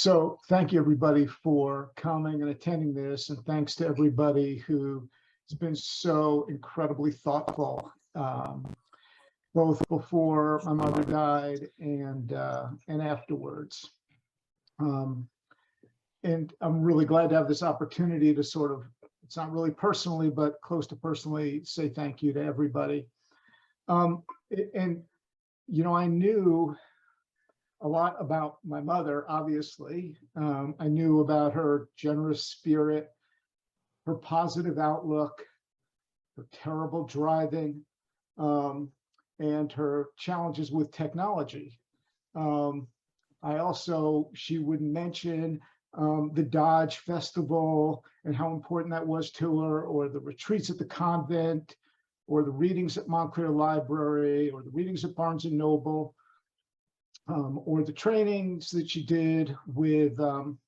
So thank you, everybody, for coming and attending this. And thanks to everybody who has been so incredibly thoughtful, both before my mother died and afterwards. And I'm really glad to have this opportunity to sort of, it's not really personally, but close to personally say thank you to everybody. And, you know, I knew a lot about my mother, obviously. I knew about her generous spirit, her positive outlook, her terrible driving, and her challenges with technology. She would mention the Dodge Festival and how important that was to her, or the retreats at the convent, or the readings at Montclair Library, or the readings at Barnes and Noble, or the trainings that she did with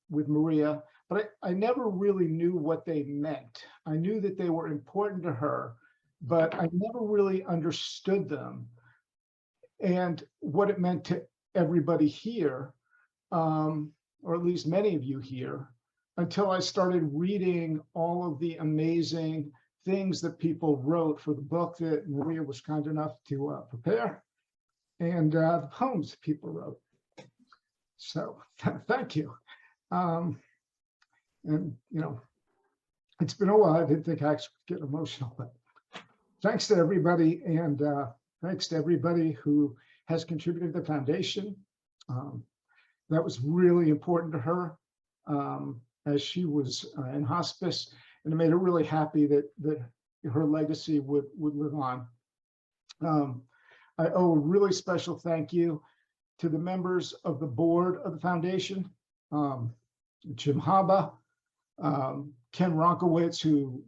Maria. But I never really knew what they meant. I knew that they were important to her, but I never really understood them and what it meant to everybody here, or at least many of you here, until I started reading all of the amazing things that people wrote for the book that Maria was kind enough to prepare, and the poems people wrote. So thank you. And, you know, it's been a while. I didn't think I actually get emotional, but thanks to everybody, and thanks to everybody who has contributed to the foundation. That was really important to her as she was in hospice, and it made her really happy that her legacy would live on. I owe a really special thank you to the members of the board of the foundation, Jim Haba, Ken Ronkowitz, who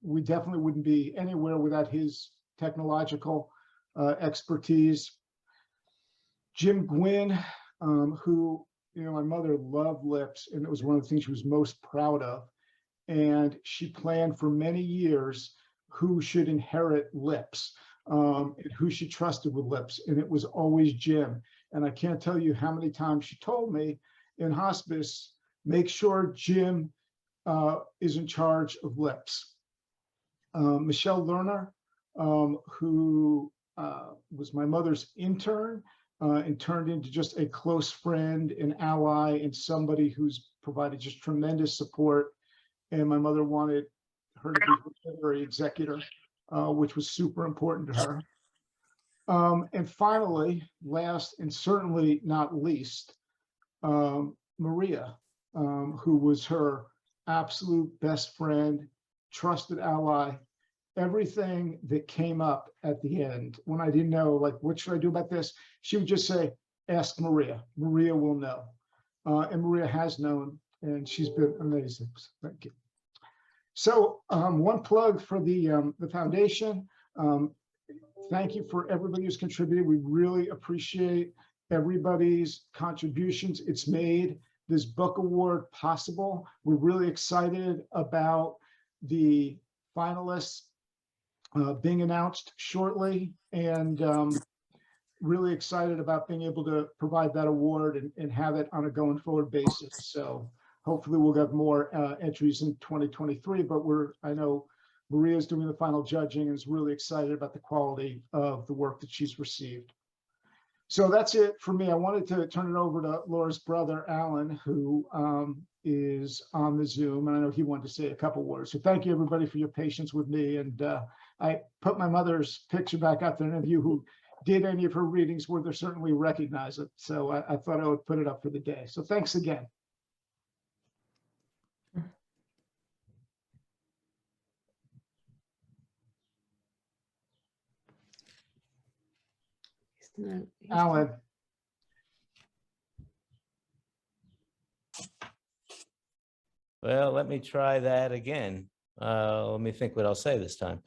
we definitely wouldn't be anywhere without his technological expertise, Jim Gwynn, who, you know, my mother loved LIPS, and it was one of the things she was most proud of. And she planned for many years who should inherit LIPS, and who she trusted with LIPS. And it was always Jim. And I can't tell you how many times she told me in hospice, make sure Jim is in charge of LIPS. Michelle Lerner, who was my mother's intern, and turned into just a close friend, an ally, and somebody who's provided just tremendous support. And my mother wanted her to be her literary executor, which was super important to her. And finally, last and certainly not least, Maria, who was her absolute best friend, trusted ally. Everything that came up at the end, when I didn't know, like, what should I do about this? She would just say, ask Maria. Maria will know. And Maria has known, and she's been amazing. So thank you. So one plug for the foundation. Thank you for everybody who's contributed. We really appreciate everybody's contributions. It's made this book award possible. We're really excited about the finalists being announced shortly, and really excited about being able to provide that award and have it on a going forward basis. So hopefully we'll get more entries in 2023, but I know Maria's doing the final judging and is really excited about the quality of the work that she's received. So that's it for me. I wanted to turn it over to Laura's brother, Alan, who is on the Zoom, and I know he wanted to say a couple words. So thank you, everybody, for your patience with me. And I put my mother's picture back out there, and any of you who did any of her readings would certainly recognize it. So I thought I would put it up for the day. So thanks again. Alan. Well, let me try that again. Let me think what I'll say this time.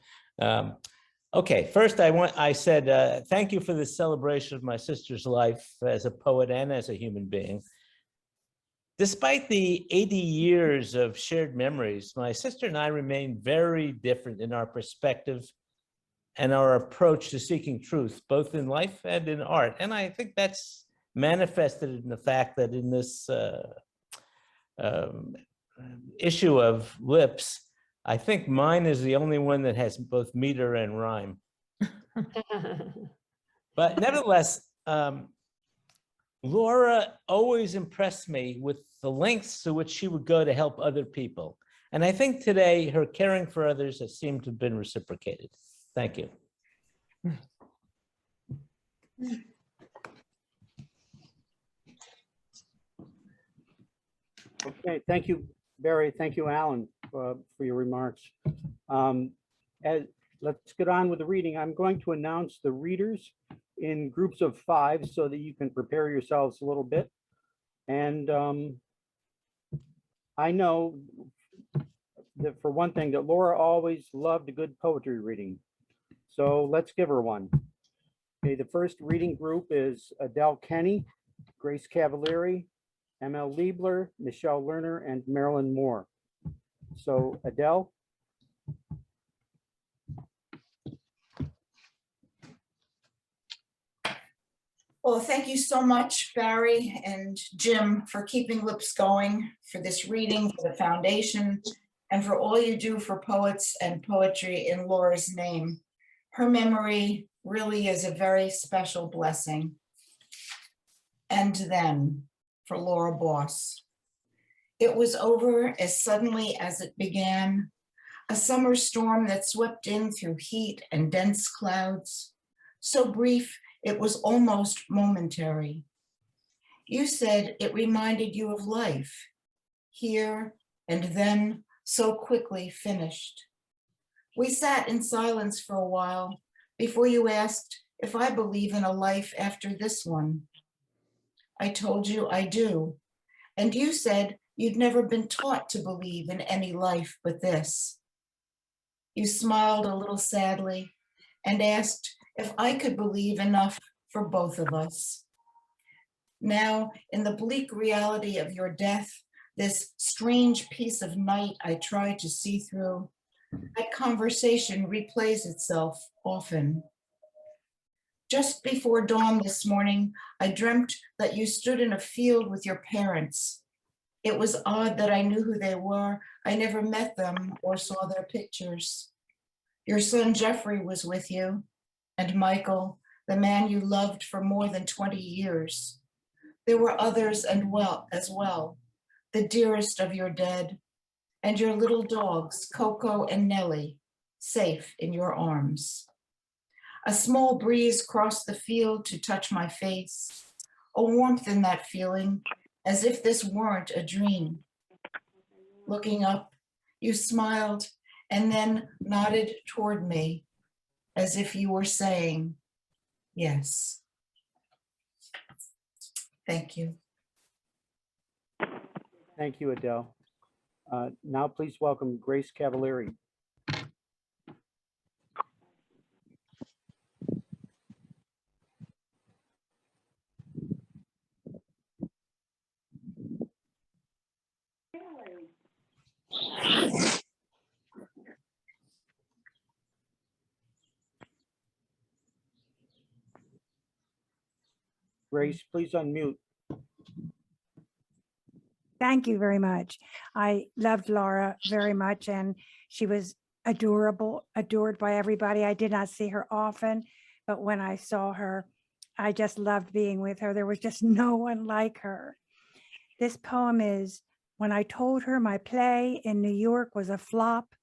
Okay, first I said thank you for this celebration of my sister's life as a poet and as a human being. Despite the 80 years of shared memories, my sister and I remain very different in our perspective and our approach to seeking truth, both in life and in art. And I think that's manifested in the fact that in this um, issue of lips, I think mine is the only one that has both meter and rhyme. But nevertheless, Laura always impressed me with the lengths to which she would go to help other people. And I think today her caring for others has seemed to have been reciprocated. Thank you. Okay, thank you, Barry. Thank you, Alan, for your remarks. Let's get on with the reading. I'm going to announce the readers in groups of 5 so that you can prepare yourselves a little bit. And I know that for one thing, that Laura always loved a good poetry reading. So let's give her one. Okay, the first reading group is Adele Kenny, Grace Cavalieri, ML Liebler, Michelle Lerner, and Marilyn Moore. So Adele. Well, thank you so much, Barry and Jim, for keeping Lips going, for this reading, for the foundation, and for all you do for poets and poetry in Laura's name. Her memory really is a very special blessing. And then for Laura Boss. It was over as suddenly as it began, a summer storm that swept in through heat and dense clouds. So brief, it was almost momentary. You said it reminded you of life, here and then so quickly finished. We sat in silence for a while before you asked if I believe in a life after this one. I told you I do, and you said you'd never been taught to believe in any life but this. You smiled a little sadly and asked if I could believe enough for both of us. Now, in the bleak reality of your death, this strange piece of night I try to see through, that conversation replays itself often. Just before dawn this morning, I dreamt that you stood in a field with your parents. It was odd that I knew who they were. I never met them or saw their pictures. Your son Jeffrey was with you, and Michael, the man you loved for more than 20 years. There were others as well, the dearest of your dead, and your little dogs, Coco and Nellie, safe in your arms. A small breeze crossed the field to touch my face, a warmth in that feeling, as if this weren't a dream. Looking up, you smiled and then nodded toward me, as if you were saying, yes. Thank you. Thank you, Adele. Now please welcome Grace Cavalieri. Grace, please unmute. Thank you very much. I loved Laura very much, and she was adorable, adored by everybody. I did not see her often, but when I saw her, I just loved being with her. There was just no one like her. This poem is, when I told her my play in New York was a flop,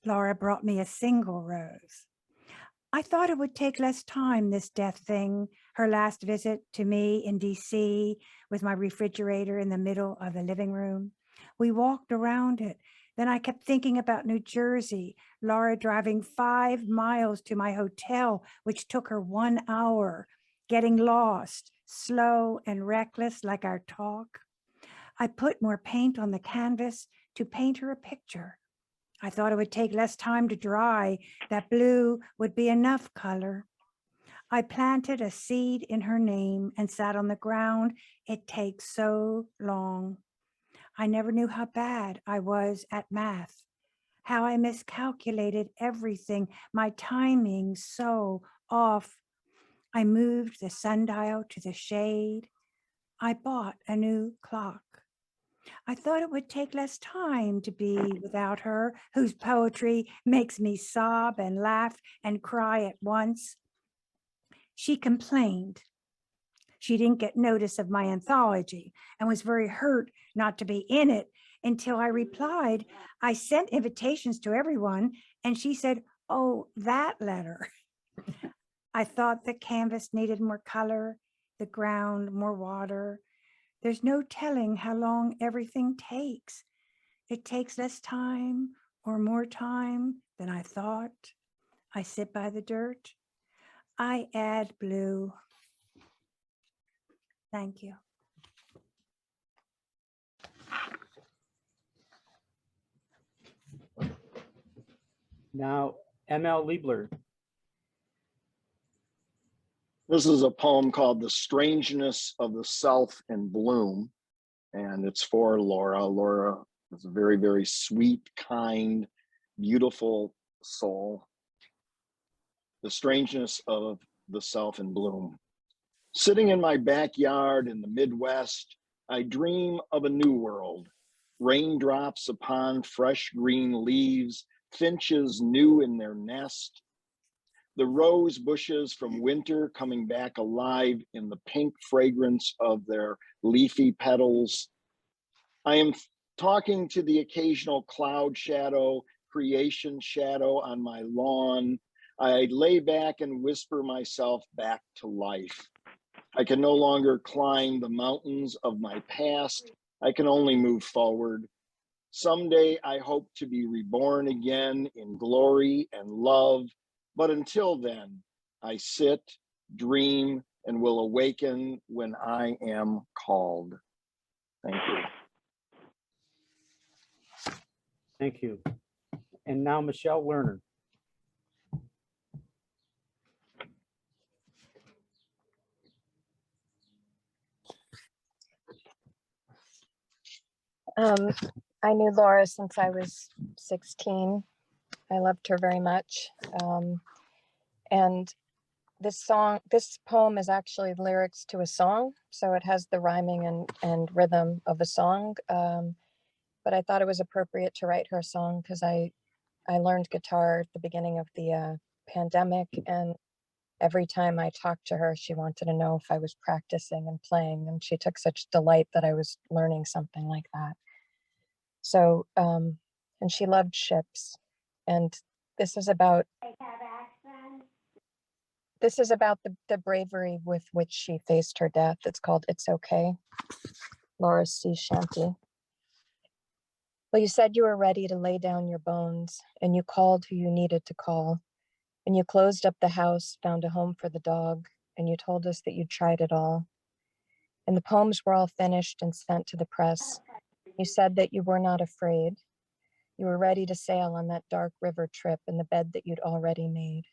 Laura brought me a single rose. I thought it would take less time, this death thing, her last visit to me in DC with my refrigerator in the middle of the living room. We walked around it. Then I kept thinking about New Jersey, Laura driving 5 miles to my hotel, which took her 1 hour, getting lost, slow and reckless like our talk. I put more paint on the canvas to paint her a picture. I thought it would take less time to dry, that blue would be enough color. I planted a seed in her name and sat on the ground. It takes so long. I never knew how bad I was at math, how I miscalculated everything, my timing so off. I moved the sundial to the shade. I bought a new clock. I thought it would take less time to be without her, whose poetry makes me sob and laugh and cry at once. She complained she didn't get notice of my anthology and was very hurt not to be in it until I replied, I sent invitations to everyone, and she said, oh, that letter. I thought the canvas needed more color, the ground more water. There's no telling how long everything takes. It takes less time or more time than I thought. I sit by the dirt. I add blue. Thank you. Now, ML Liebler. This is a poem called The Strangeness of the Self in Bloom, and it's for Laura. Laura is a very, very sweet, kind, beautiful soul. The strangeness of the self in bloom. Sitting in my backyard in the Midwest, I dream of a new world. Raindrops upon fresh green leaves, finches new in their nest, the rose bushes from winter coming back alive in the pink fragrance of their leafy petals. I am talking to the occasional cloud shadow, creation shadow on my lawn. I lay back and whisper myself back to life. I can no longer climb the mountains of my past. I can only move forward. Someday I hope to be reborn again in glory and love. But until then, I sit, dream, and will awaken when I am called. Thank you. Thank you. And now Michelle Lerner. I knew Laura since I was 16. I loved her very much. And this poem is actually lyrics to a song. So it has the rhyming and rhythm of a song. But I thought it was appropriate to write her a song because I learned guitar at the beginning of the pandemic. And every time I talked to her, she wanted to know if I was practicing and playing. And she took such delight that I was learning something like that. So, and she loved ships. And this is about the bravery with which she faced her death. It's called It's Okay, Laura's Sea Shanty. Well, you said you were ready to lay down your bones, and you called who you needed to call, and you closed up the house, found a home for the dog, and you told us that you'd tried it all. And the poems were all finished and sent to the press. You said that you were not afraid. You were ready to sail on that dark river trip in the bed that you'd already made.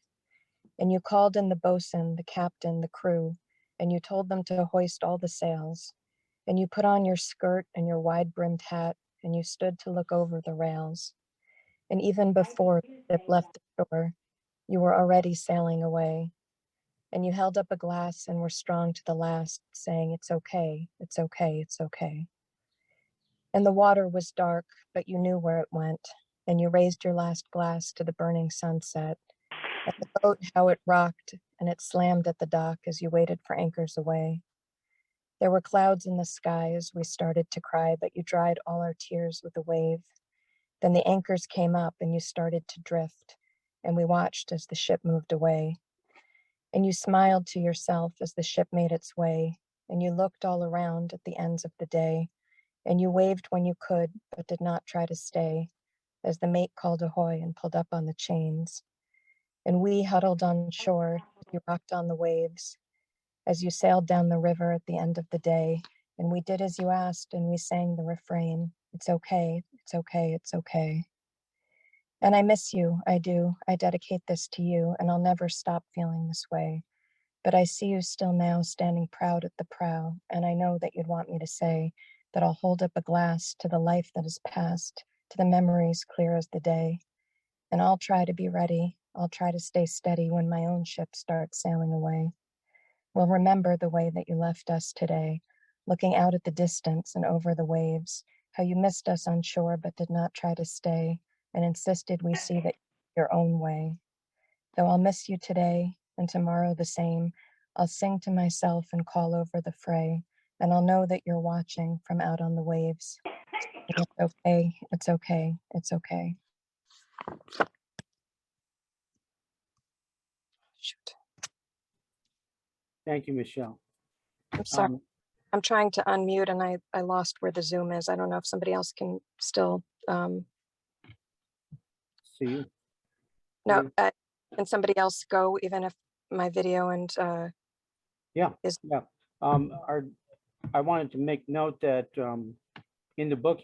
And you called in the bosun, the captain, the crew, and you told them to hoist all the sails. And you put on your skirt and your wide-brimmed hat, and you stood to look over the rails. And even before the ship left the shore, you were already sailing away. And you held up a glass and were strong to the last, saying, it's okay, it's okay, it's okay. And the water was dark, but you knew where it went, and you raised your last glass to the burning sunset. And the boat, how it rocked, and it slammed at the dock as you waited for anchors away. There were clouds in the sky as we started to cry, but you dried all our tears with a wave. Then the anchors came up and you started to drift, and we watched as the ship moved away. And you smiled to yourself as the ship made its way, and you looked all around at the ends of the day, and you waved when you could, but did not try to stay, as the mate called ahoy and pulled up on the chains. And we huddled on shore, you rocked on the waves, as you sailed down the river at the end of the day, and we did as you asked, and we sang the refrain, it's okay, it's okay, it's okay. And I miss you, I do, I dedicate this to you, and I'll never stop feeling this way. But I see you still now standing proud at the prow, and I know that you'd want me to say that I'll hold up a glass to the life that is past, to the memories clear as the day. And I'll try to be ready, I'll try to stay steady when my own ship starts sailing away. We'll remember the way that you left us today, looking out at the distance and over the waves, how you missed us on shore but did not try to stay and insisted we see that your own way. Though I'll miss you today and tomorrow the same, I'll sing to myself and call over the fray, and I'll know that you're watching from out on the waves. It's okay, it's okay, it's okay. Shoot. Thank you, Michelle. I'm sorry. Um, I'm trying to unmute and I lost where the Zoom is. I don't know if somebody else can still, See you. no, Yeah. can somebody else go even if my video and, Yeah, is- yeah. I wanted to make note that in the book,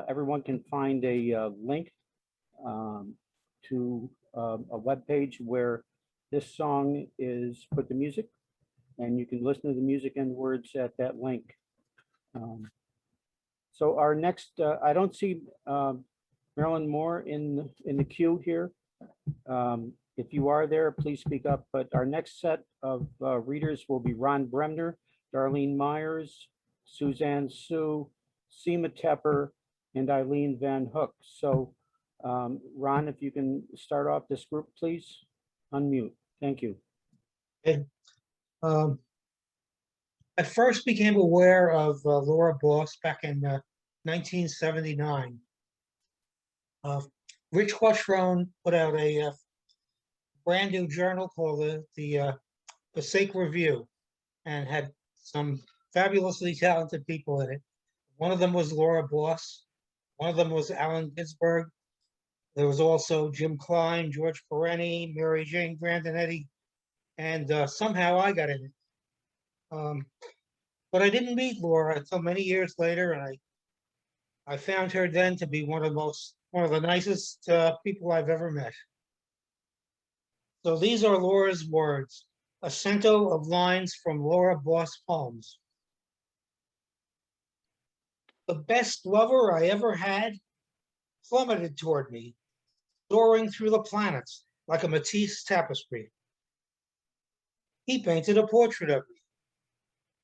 everyone can find a link to a webpage where this song is put to music, and you can listen to the music and words at that link. So our next, I don't see Marilyn Moore in the queue here. If you are there, please speak up. But our next set of readers will be Ron Bremner, Darlene Myers, Suzanne Sue, Seema Tepper, and Eileen Van Hook. So Ron, if you can start off this group, please unmute. Thank you. I first became aware of Laura Boss back in 1979. Rich Quattrone put out a brand new journal called the Passaic Review, and had some fabulously talented people in it. One of them was Laura Boss. One of them was Allen Ginsberg. There was also Jim Klein, George Pereni, Mary Jane Grandinetti, and somehow I got in it. But I didn't meet Laura until many years later, and I found her then to be one of the nicest people I've ever met. So these are Laura's words, a cento of lines from Laura Boss poems. The best lover I ever had plummeted toward me, soaring through the planets like a Matisse tapestry. He painted a portrait of me.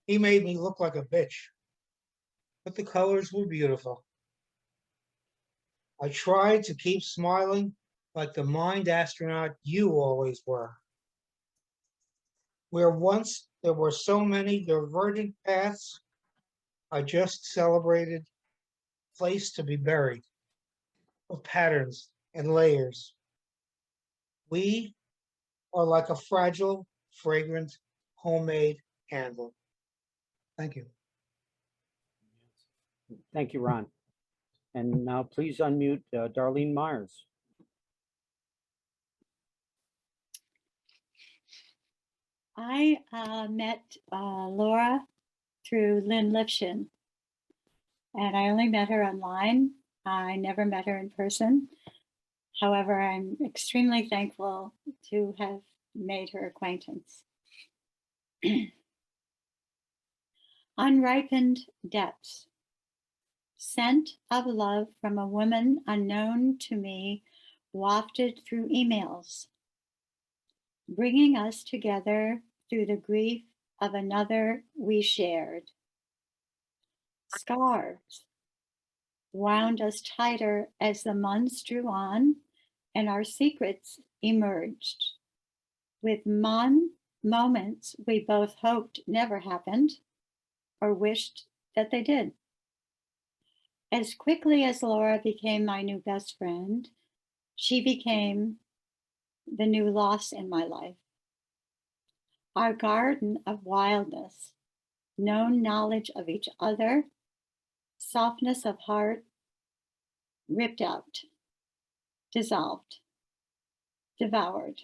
He made me look like a bitch, but the colors were beautiful. I tried to keep smiling like the mind astronaut you always were. Where once there were so many divergent paths, I just celebrated place to be buried of patterns and layers. We are like a fragile, fragrant, homemade candle. Thank you. Thank you, Ron. And now please unmute Darlene Myers. I met Laura through Lynn Lifshin, and I only met her online. I never met her in person. However, I'm extremely thankful to have made her acquaintance. Unripened depths. Scent of love from a woman unknown to me, wafted through emails, bringing us together through the grief of another we shared. Scarves wound us tighter as the months drew on and our secrets emerged. With moments we both hoped never happened or wished that they did. As quickly as Laura became my new best friend, she became the new loss in my life. Our garden of wildness, known knowledge of each other, softness of heart, ripped out, dissolved, devoured,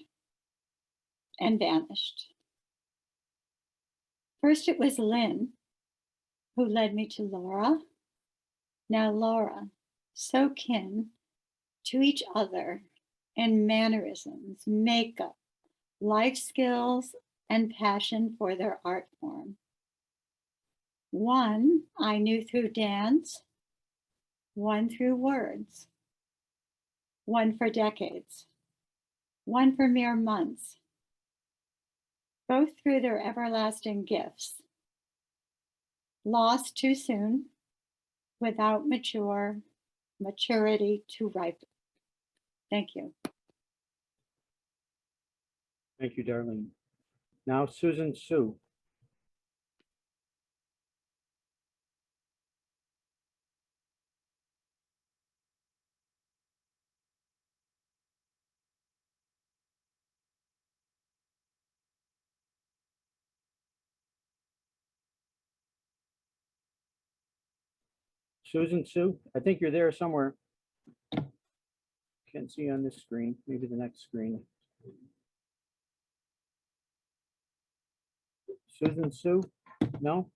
and vanished. First, it was Lynn who led me to Laura. Now Laura, so kin to each other in mannerisms, makeup, life skills, and passion for their art form. One I knew through dance, one through words, one for decades, one for mere months, both through their everlasting gifts. Lost too soon, without maturity to ripen. Thank you. Thank you, Darlene. Now Susan Sue. Susan Sue, I think you're there somewhere. Can't see you on this screen, maybe the next screen. Susan Sue, no?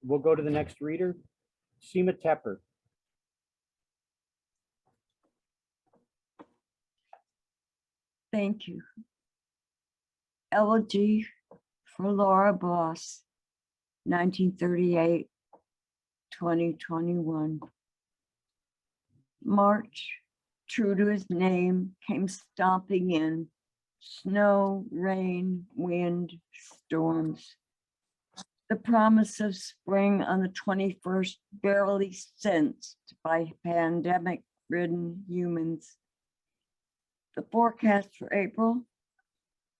We'll go to the next reader, Seema Tepper. Thank you. Elegy for Laura Boss, 1938, 2021. March, true to his name, came stomping in. Snow, rain, wind, storms. The promise of spring on the 21st barely sensed by pandemic-ridden humans. The forecast for April,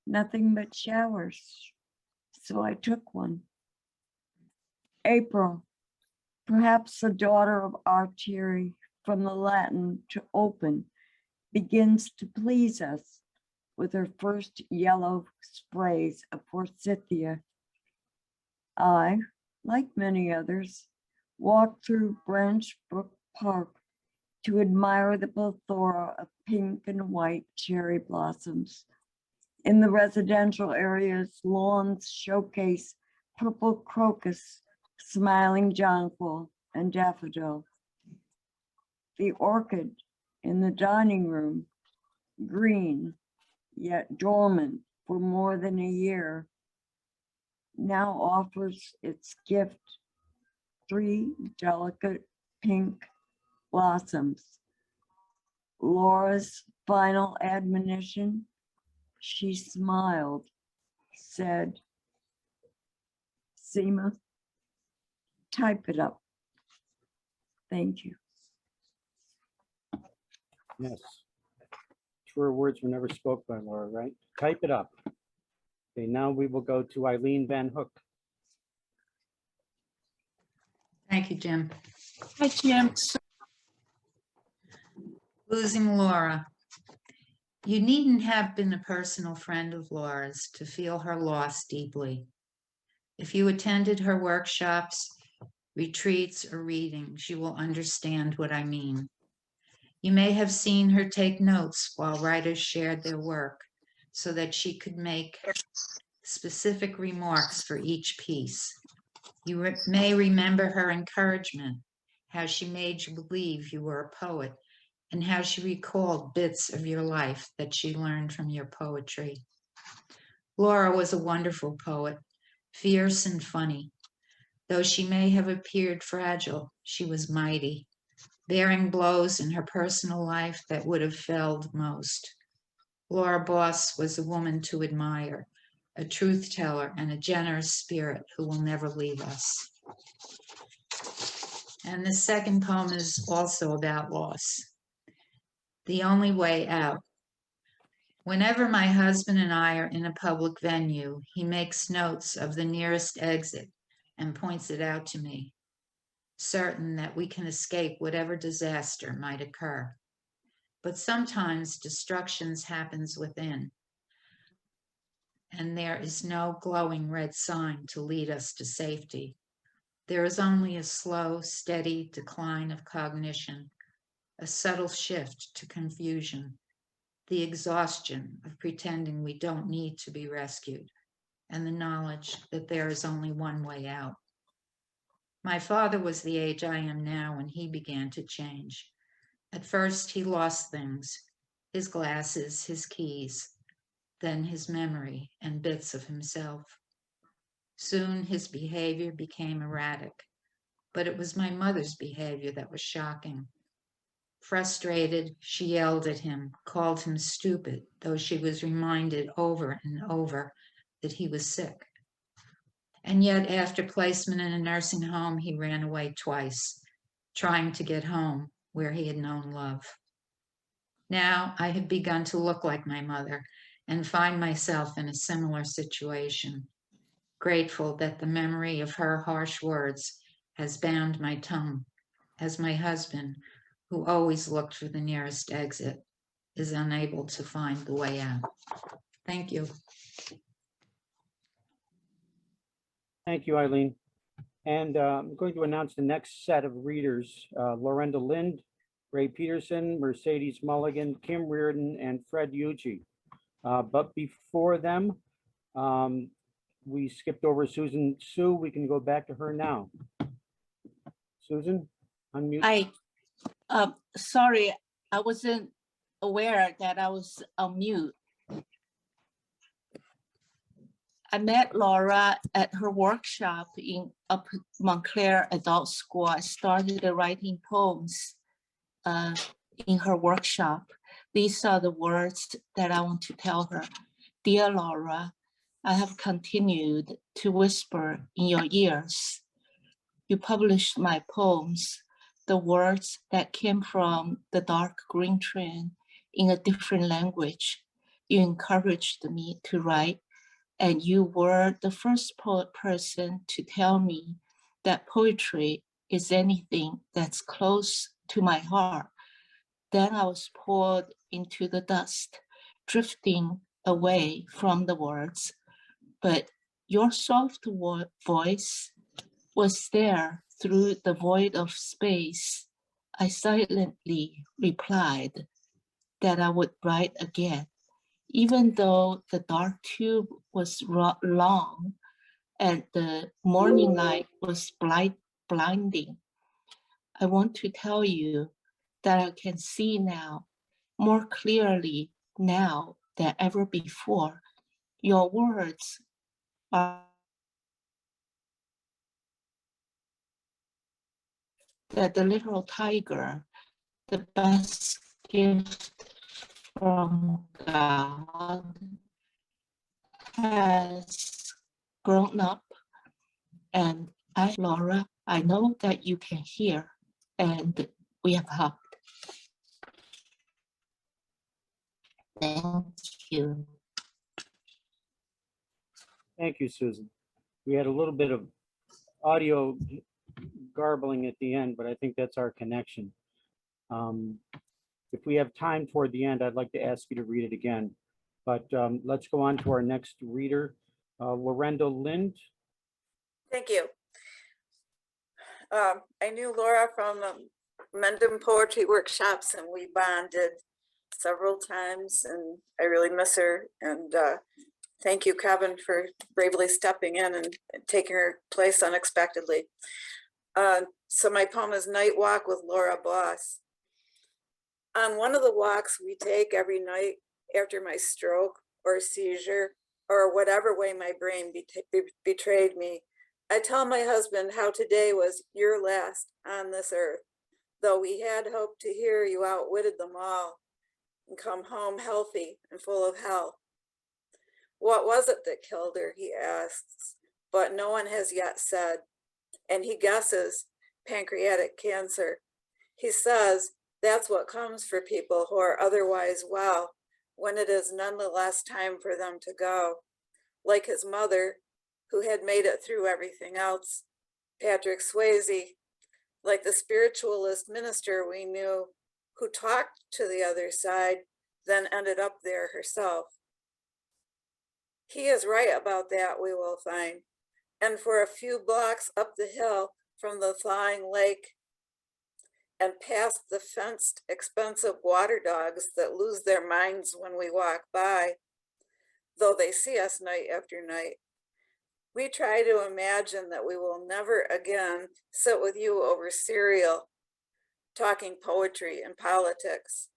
nothing but showers, so I took one. April, perhaps the daughter of archery, from the Latin to open, begins to please us with her first yellow sprays of forsythia. I, like many others, walked through Branch Brook Park to admire the plethora of pink and white cherry blossoms. In the residential areas, lawns showcase purple crocus, smiling jonquil, and daffodil. The orchid in the dining room, green, yet dormant for more than a year, now offers its gift, 3 delicate pink blossoms. Laura's final admonition, she smiled, said, Seema, type it up. Thank you. Yes. Truer words were never spoke by Laura, right? Type it up. Okay, now we will go to Eileen Van Hook. Thank you, Jim. Hi, Jim. Losing Laura. You needn't have been a personal friend of Laura's to feel her loss deeply. If you attended her workshops, retreats, or readings, you will understand what I mean. You may have seen her take notes while writers shared their work so that she could make specific remarks for each piece. You may remember her encouragement, how she made you believe you were a poet, and how she recalled bits of your life that she learned from your poetry. Laura was a wonderful poet, fierce and funny. Though she may have appeared fragile, she was mighty, bearing blows in her personal life that would have felled most. Laura Boss was a woman to admire, a truth teller and a generous spirit who will never leave us. And the second poem is also about loss. The Only Way Out. Whenever my husband and I are in a public venue, he makes notes of the nearest exit and points it out to me, certain that we can escape whatever disaster might occur. But sometimes destruction happens within, and there is no glowing red sign to lead us to safety. There is only a slow, steady decline of cognition, a subtle shift to confusion, the exhaustion of pretending we don't need to be rescued, and the knowledge that there is only one way out. My father was the age I am now when he began to change. At first, he lost things, his glasses, his keys, then his memory and bits of himself. Soon his behavior became erratic, but it was my mother's behavior that was shocking. Frustrated, she yelled at him, called him stupid, though she was reminded over and over that he was sick. And yet after placement in a nursing home, he ran away twice, trying to get home where he had known love. Now I had begun to look like my mother and find myself in a similar situation, grateful that the memory of her harsh words has bound my tongue, as my husband, who always looked for the nearest exit, is unable to find the way out. Thank you. Thank you, Eileen. And I'm going to announce the next set of readers, Lorenda Lind, Ray Peterson, Mercedes Mulligan, Kim Reardon, and Fred Yuchi. But before them, we skipped over Susan Sue. We can go back to her now. Susan, unmute. Sorry, I wasn't aware that I was on mute. I met Laura at her workshop in Montclair Adult School. I started writing poems in her workshop. These are the words that I want to tell her. Dear Laura, I have continued to whisper in your ears. You published my poems, the words that came from the dark green train, in a different language. You encouraged me to write, and you were the first person to tell me that poetry is anything that's close to my heart. Then I was pulled into the dust, drifting away from the words, but your soft voice was there through the void of space. I silently replied that I would write again, even though the dark tube was long and the morning light was blinding. I want to tell you that I can see now, more clearly now than ever before. Your words are that the little tiger, the best gift from God, has grown up. And Laura, I know that you can hear, and we have hugged. Thank you. Thank you, Susan. We had a little bit of audio garbling at the end, but I think that's our connection. If we have time toward the end, I'd like to ask you to read it again. But let's go on to our next reader, Lorenda Lind. Thank you. I knew Laura from Mendham Poetry Workshops, and we bonded several times, and I really miss her. And thank you, Kevin, for bravely stepping in and taking her place unexpectedly. So my poem is Night Walk with Laura Boss. On one of the walks we take every night after my stroke or seizure, or whatever way my brain betrayed me, I tell my husband how today was your last on this earth, though we had hoped to hear you outwitted them all and come home healthy and full of health. What was it that killed her, he asks, but no one has yet said, and he guesses pancreatic cancer. He says that's what comes for people who are otherwise well, when it is nonetheless time for them to go. Like his mother, who had made it through everything else, Patrick Swayze, like the spiritualist minister we knew, who talked to the other side, then ended up there herself. He is right about that, we will find. And for a few blocks up the hill from the thawing lake and past the fenced, expensive water dogs that lose their minds when we walk by, though they see us night after night, we try to imagine that we will never again sit with you over cereal, talking poetry and politics.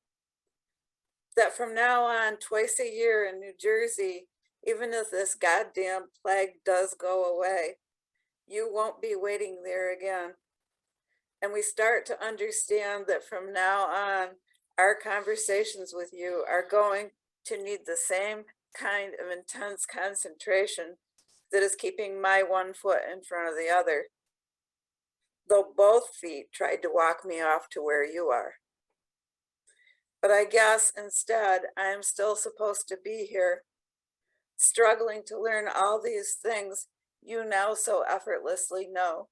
That from now on, twice a year in New Jersey, even if this goddamn plague does go away, you won't be waiting there again. And we start to understand that from now on, our conversations with you are going to need the same kind of intense concentration that is keeping my one foot in front of the other. Though both feet tried to walk me off to where you are. But I guess instead I am still supposed to be here, struggling to learn all these things you now so effortlessly know.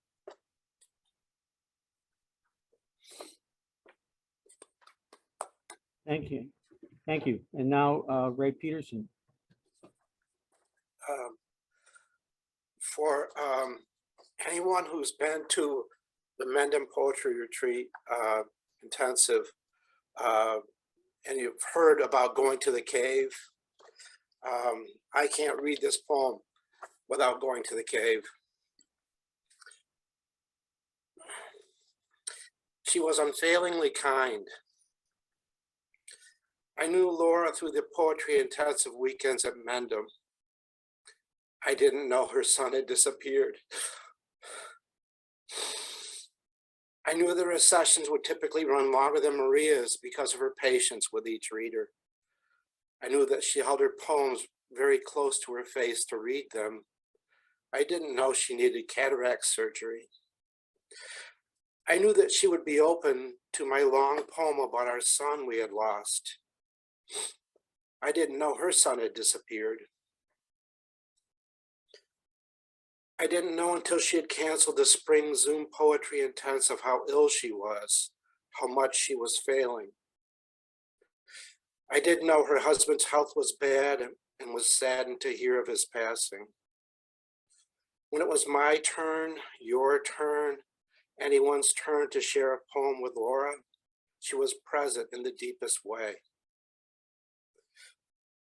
Thank you. Thank you. And now Ray Peterson. For anyone who's been to the Mendham Poetry Retreat intensive, and you've heard about going to the cave, I can't read this poem without going to the cave. She was unfailingly kind. I knew Laura through the poetry intensive weekends at Mendham. I didn't know her son had disappeared. I knew that her sessions would typically run longer than Maria's because of her patience with each reader. I knew that she held her poems very close to her face to read them. I didn't know she needed cataract surgery. I knew that she would be open to my long poem about our son we had lost. I didn't know her son had disappeared. I didn't know until she had canceled the spring Zoom poetry intensive how ill she was, how much she was failing. I didn't know her husband's health was bad and was saddened to hear of his passing. When it was my turn, your turn, anyone's turn to share a poem with Laura, she was present in the deepest way.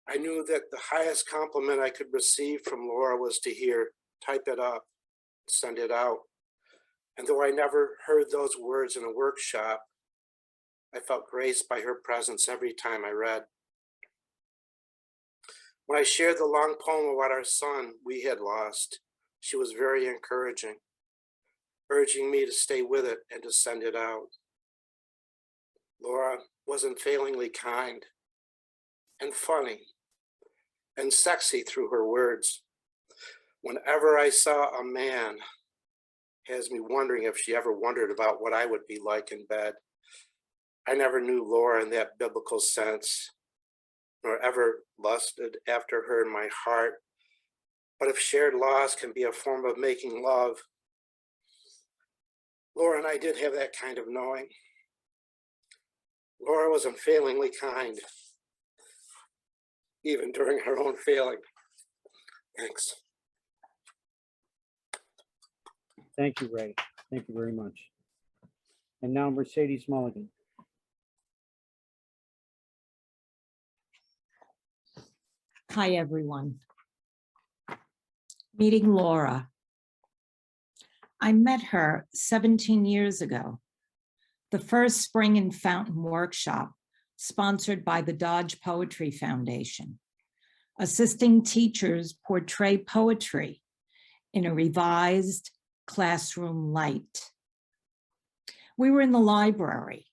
I knew that the highest compliment I could receive from Laura was to hear, "Type it up, send it out." And though I never heard those words in a workshop, I felt graced by her presence every time I read. When I shared the long poem about our son we had lost, she was very encouraging, urging me to stay with it and to send it out. Laura was unfailingly kind and funny and sexy through her words. Whenever I saw a man, has me wondering if she ever wondered about what I would be like in bed. I never knew Laura in that biblical sense, nor ever lusted after her in my heart. But if shared loss can be a form of making love, Laura and I did have that kind of knowing. Laura was unfailingly kind, even during her own failing. Thanks. Thank you, Ray. Thank you very much. And now Mercedes Mulligan. Hi, everyone. Meeting Laura. I met her 17 years ago, the first Spring and Fountain workshop sponsored by the Dodge Poetry Foundation, assisting teachers portray poetry in a revised classroom light. We were in the library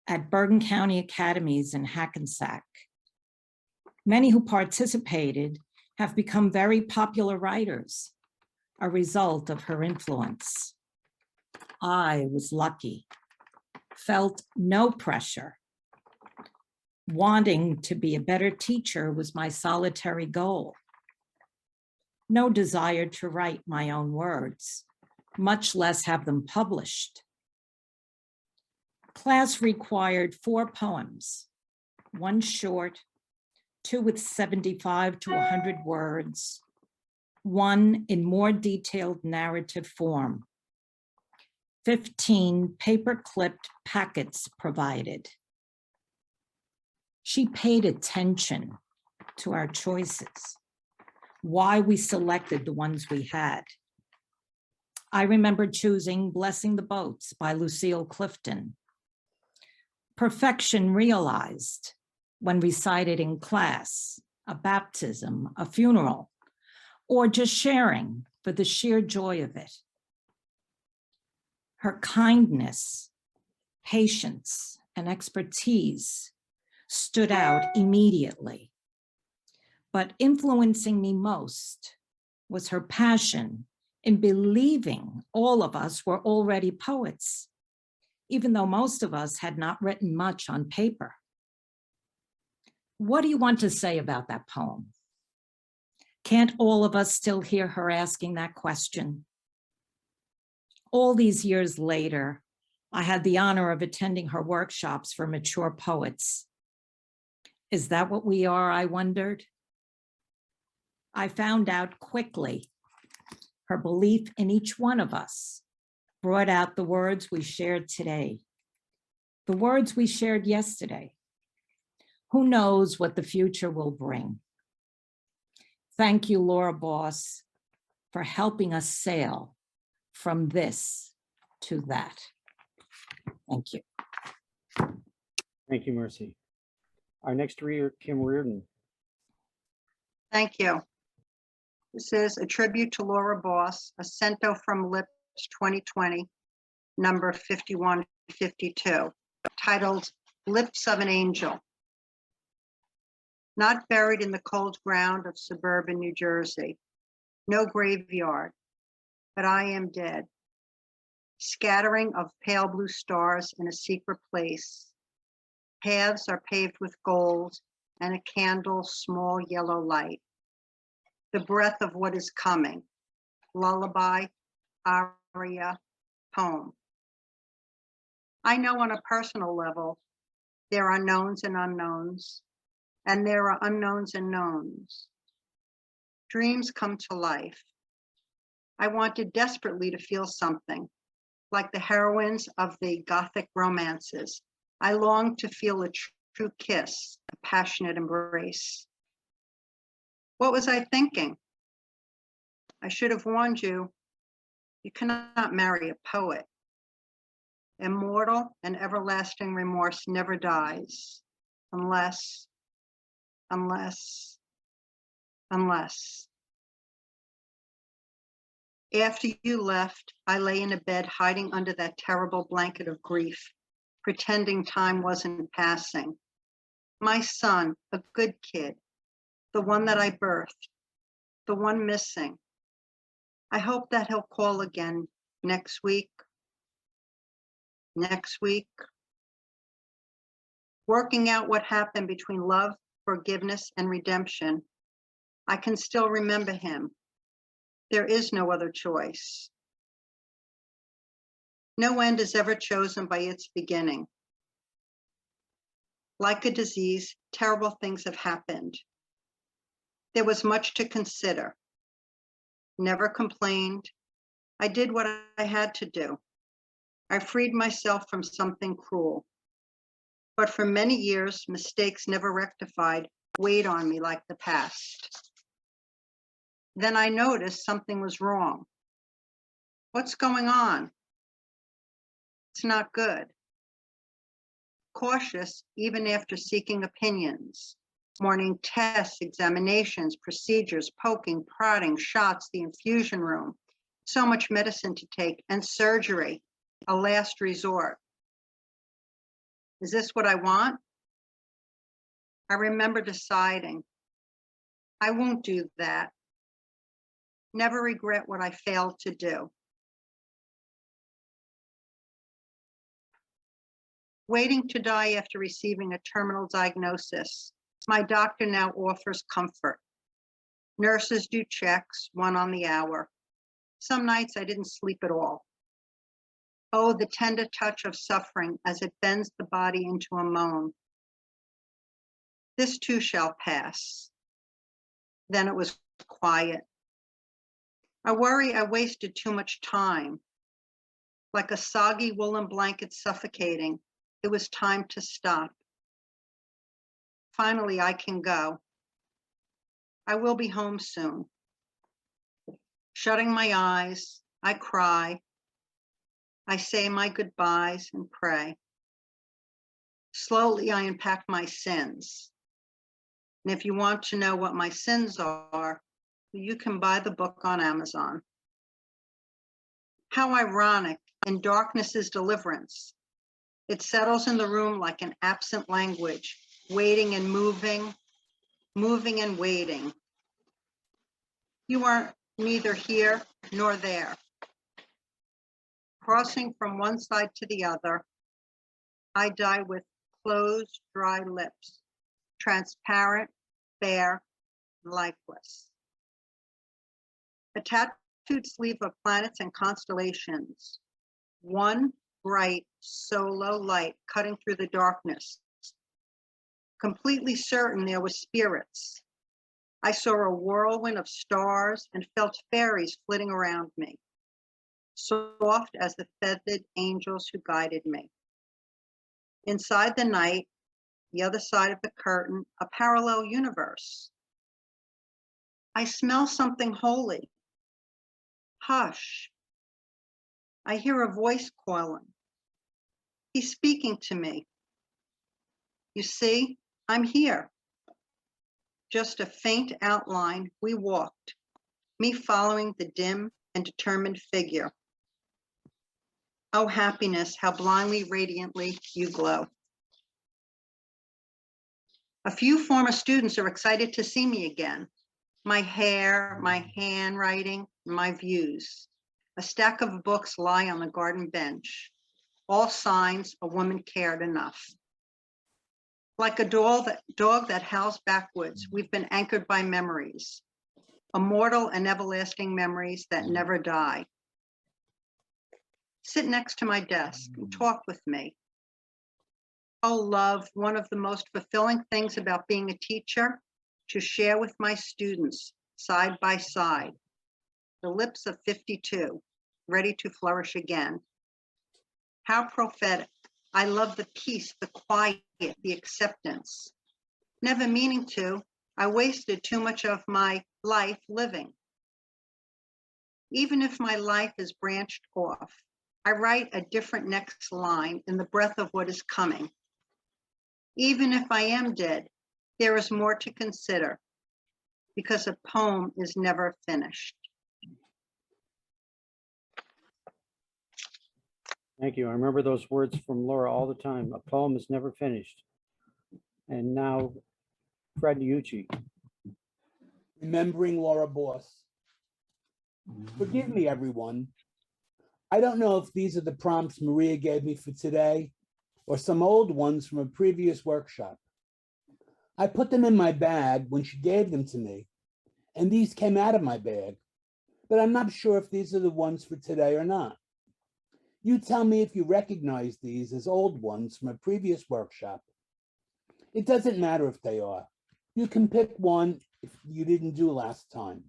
at Bergen County Academies in Hackensack. Many who participated have become very popular writers, a result of her influence. I was lucky, felt no pressure. Wanting to be a better teacher was my solitary goal. No desire to write my own words, much less have them published. Class required 4 poems, 1 short, 2 with 75 to 100 words, 1 in more detailed narrative form, 15 paper-clipped packets provided. She paid attention to our choices, why we selected the ones we had. I remember choosing Blessing the Boats by Lucille Clifton. Perfection realized when recited in class, a baptism, a funeral, or just sharing for the sheer joy of it. Her kindness, patience, and expertise stood out immediately, but influencing me most was her passion in believing all of us were already poets, even though most of us had not written much on paper. What do you want to say about that poem? Can't all of us still hear her asking that question? All these years later, I had the honor of attending her workshops for mature poets. Is that what we are, I wondered? I found out quickly her belief in each one of us brought out the words we shared today, the words we shared yesterday. Who knows what the future will bring? Thank you, Laura Boss, for helping us sail from this to that. Thank you. Thank you, Mercy. Our next reader, Kim Reardon. Thank you. This is a tribute to Laura Boss, a cento from Lips 2020, number 5152, titled Lips of an Angel. Not buried in the cold ground of suburban New Jersey, no graveyard, but I am dead. Scattering of pale blue stars in a secret place. Paths are paved with gold and a candle's small yellow light. The breath of what is coming. Lullaby, aria, poem. I know on a personal level, there are knowns and unknowns, and there are unknowns and knowns. Dreams come to life. I wanted desperately to feel something, like the heroines of the Gothic romances. I longed to feel a true kiss, a passionate embrace. What was I thinking? I should have warned you, you cannot marry a poet. Immortal and everlasting remorse never dies, unless. After you left, I lay in a bed hiding under that terrible blanket of grief, pretending time wasn't passing. My son, a good kid, the one that I birthed, the one missing. I hope that he'll call again next week. Working out what happened between love, forgiveness, and redemption, I can still remember him. There is no other choice. No end is ever chosen by its beginning. Like a disease, terrible things have happened. There was much to consider. Never complained. I did what I had to do. I freed myself from something cruel. But for many years, mistakes never rectified weighed on me like the past. Then I noticed something was wrong. What's going on? It's not good. Cautious, even after seeking opinions. Morning tests, examinations, procedures, poking, prodding, shots, the infusion room. So much medicine to take, and surgery, a last resort. Is this what I want? I remember deciding, I won't do that. Never regret what I failed to do. Waiting to die after receiving a terminal diagnosis, my doctor now offers comfort. Nurses do checks, 1 on the hour. Some nights I didn't sleep at all. Oh, the tender touch of suffering as it bends the body into a moan. This too shall pass. Then it was quiet. I worry I wasted too much time. Like a soggy woolen blanket suffocating, it was time to stop. Finally, I can go. I will be home soon. Shutting my eyes, I cry. I say my goodbyes and pray. Slowly, I unpack my sins. And if you want to know what my sins are, you can buy the book on Amazon. How ironic, in darkness is deliverance. It settles in the room like an absent language, waiting and moving and waiting. You are neither here nor there. Crossing from one side to the other, I die with closed, dry lips, transparent, bare, lifeless. A tattooed sleeve of planets and constellations, one bright solo light cutting through the darkness. Completely certain there were spirits. I saw a whirlwind of stars and felt fairies flitting around me, soft as the feathered angels who guided me. Inside the night, the other side of the curtain, a parallel universe. I smell something holy. Hush. I hear a voice calling. He's speaking to me. You see, I'm here. Just a faint outline, we walked, me following the dim and determined figure. Oh, happiness, how blindly, radiantly you glow. A few former students are excited to see me again. My hair, my handwriting, my views. A stack of books lie on the garden bench, all signs a woman cared enough. Like a dog that howls backwards, we've been anchored by memories, immortal and everlasting memories that never die. Sit next to my desk and talk with me. Oh, love, one of the most fulfilling things about being a teacher, to share with my students side by side, the lips of 52, ready to flourish again. How prophetic. I love the peace, the quiet, the acceptance. Never meaning to, I wasted too much of my life living. Even if my life is branched off, I write a different next line in the breath of what is coming. Even if I am dead, there is more to consider, because a poem is never finished. Thank you. I remember those words from Laura all the time. A poem is never finished. And now, Fred Ucci. Remembering Laura Boss. Forgive me, everyone. I don't know if these are the prompts Maria gave me for today or some old ones from a previous workshop. I put them in my bag when she gave them to me, and these came out of my bag, but I'm not sure if these are the ones for today or not. You tell me if you recognize these as old ones from a previous workshop. It doesn't matter if they are. You can pick one if you didn't do last time.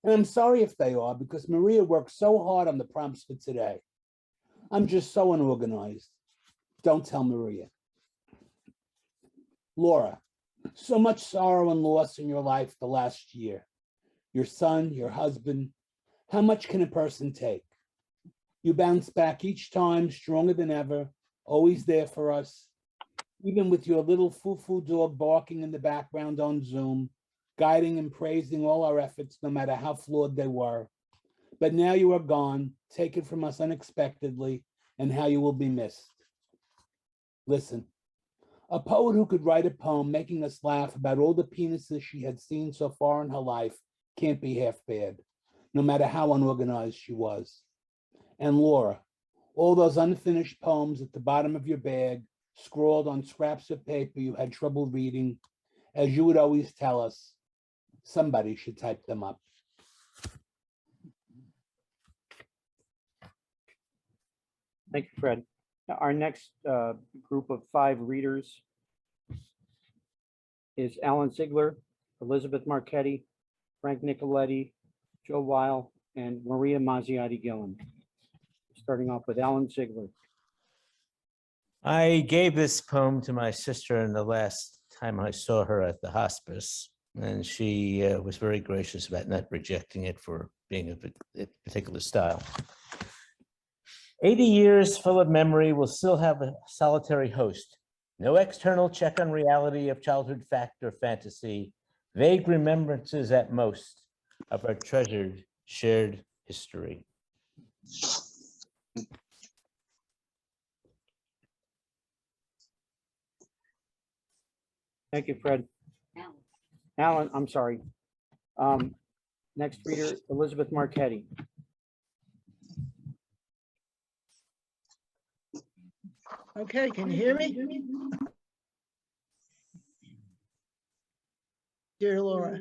And I'm sorry if they are, because Maria worked so hard on the prompts for today. I'm just so unorganized. Don't tell Maria. Laura, so much sorrow and loss in your life the last year. Your son, your husband. How much can a person take? You bounce back each time stronger than ever, always there for us. Even with your little foo-foo dog barking in the background on Zoom, guiding and praising all our efforts, no matter how flawed they were. But now you are gone, taken from us unexpectedly, and how you will be missed. Listen, a poet who could write a poem making us laugh about all the penises she had seen so far in her life can't be half bad, no matter how unorganized she was. And Laura, all those unfinished poems at the bottom of your bag, scrawled on scraps of paper you had trouble reading, as you would always tell us, somebody should type them up. Thank you, Fred. Now, our next group of 5 readers is Alan Ziegler, Elizabeth Marchetti, Frank Nicoletti, Joe Weil, and Maria Mazziotti Gillen. Starting off with Alan Ziegler. I gave this poem to my sister in the last time I saw her at the hospice, and she was very gracious about not rejecting it for being a particular style. 80 years full of memory will still have a solitary host. No external check on reality of childhood fact or fantasy, vague remembrances at most of our treasured shared history. Thank you, Fred. Alan, I'm sorry. Next reader, Elizabeth Marquetti. Okay, can you hear me? Dear Laura,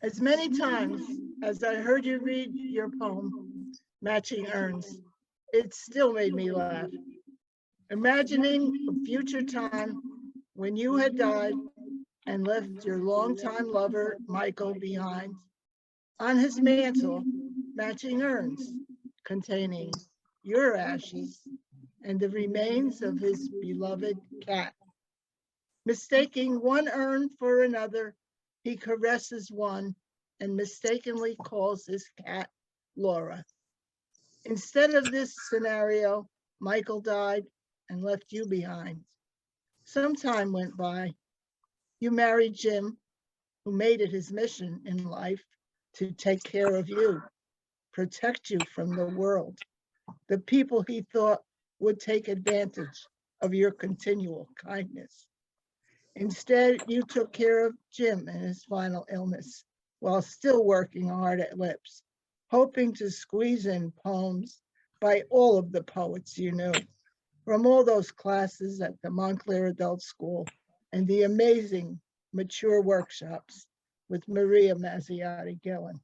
as many times as I heard you read your poem, Matching Urns, it still made me laugh. Imagining a future time when you had died and left your longtime lover, Michael, behind. On his mantle, matching urns containing your ashes and the remains of his beloved cat. Mistaking one urn for another, he caresses one and mistakenly calls his cat Laura. Instead of this scenario, Michael died and left you behind. Some time went by. You married Jim, who made it his mission in life to take care of you, protect you from the world, the people he thought would take advantage of your continual kindness. Instead, you took care of Jim in his final illness while still working hard at Lips, hoping to squeeze in poems by all of the poets you knew, from all those classes at the Montclair Adult School and the amazing mature workshops with Maria Mazziotti Gillen.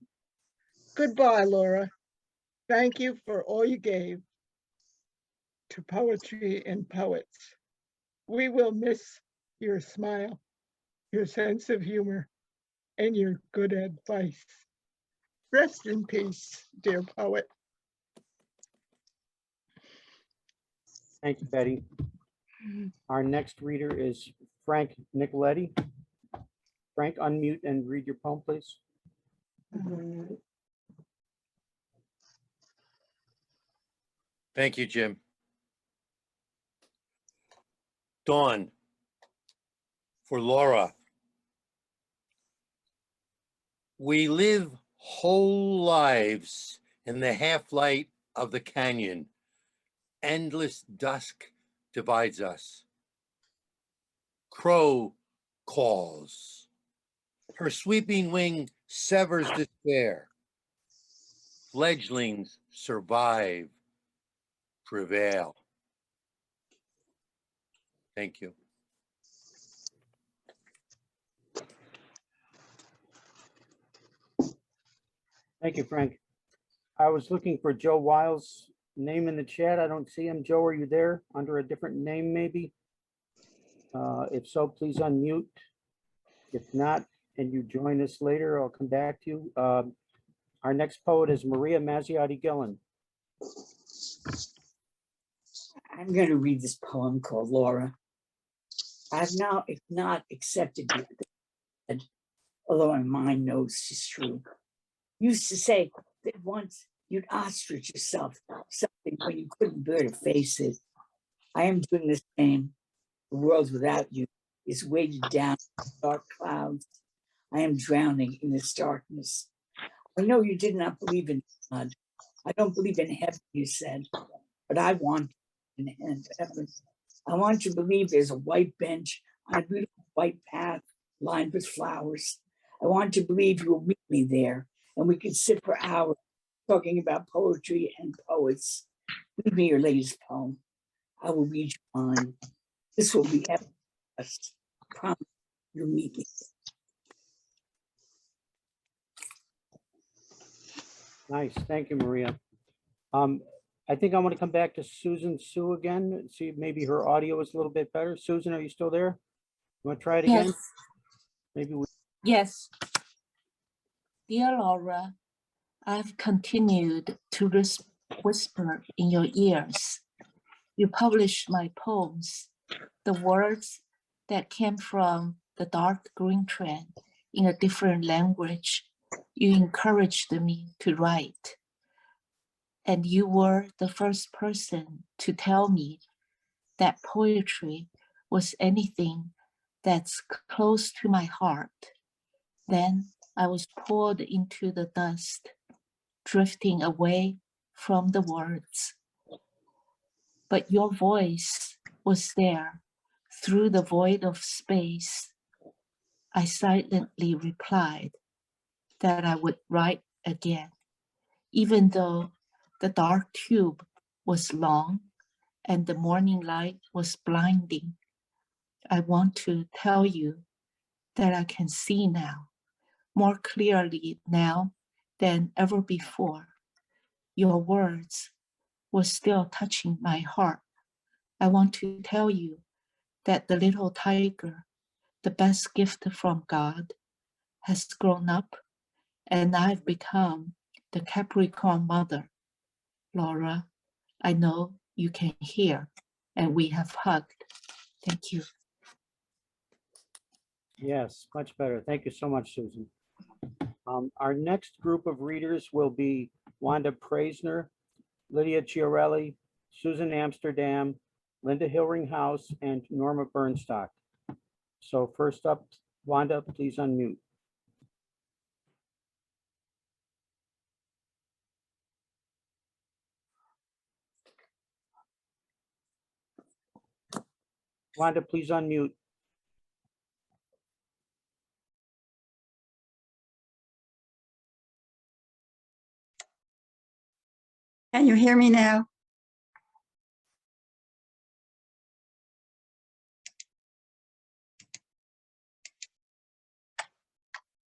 Goodbye, Laura. Thank you for all you gave to poetry and poets. We will miss your smile, your sense of humor, and your good advice. Rest in peace, dear poet. Thank you, Betty. Our next reader is Frank Nicoletti. Frank, unmute and read your poem, please. Thank you, Jim. Dawn, for Laura. We live whole lives in the half-light of the canyon. Endless dusk divides us. Crow calls. Her sweeping wing severs despair. Fledglings survive, prevail. Thank you. Thank you, Frank. I was looking for Joe Wiles' name in the chat. I don't see him. Joe, are you there under a different name maybe? If so, please unmute. If not, and you join us later, I'll come back to you. Our next poet is Maria Mazziotti Gillen. I'm going to read this poem called Laura. I've now not accepted it, although my mind knows she's true. Used to say that once you'd ostrich yourself something when you couldn't bear to face it. I am doing the same. The world without you is weighted down in dark clouds. I am drowning in this darkness. I know you did not believe in God. I don't believe in heaven, you said, but I want in heaven. I want to believe there's a white bench on a beautiful white path lined with flowers. I want to believe you will meet me there and we could sit for hours talking about poetry and poets. Read me your latest poem. I will read you mine. This will be epic. I promise you'll meet me. Nice, thank you, Maria. I think I want to come back to Susan Sue again, see if maybe her audio is a little bit better. Susan, are you still there? You want to try it again? Yes. Maybe we. Yes. Dear Laura, I've continued to whisper in your ears. You published my poems, the words that came from the dark green trend in a different language. You encouraged me to write. And you were the first person to tell me that poetry was anything that's close to my heart. Then I was pulled into the dust, drifting away from the words. But your voice was there through the void of space. I silently replied, that I would write again, even though the dark tube was long and the morning light was blinding. I want to tell you that I can see now, more clearly now than ever before. Your words were still touching my heart. I want to tell you that the little tiger, the best gift from God, has grown up, and I've become the Capricorn mother. Laura, I know you can hear, and we have hugged. Thank you. Yes, much better. Thank you so much, Susan. Our next group of readers will be Wanda Praisner, Lydia Chiarelli, Susan Amsterdam, Linda Hillringhouse, and Norma Bernstock. So first up, Wanda, please unmute. Wanda, please unmute. Can you hear me now?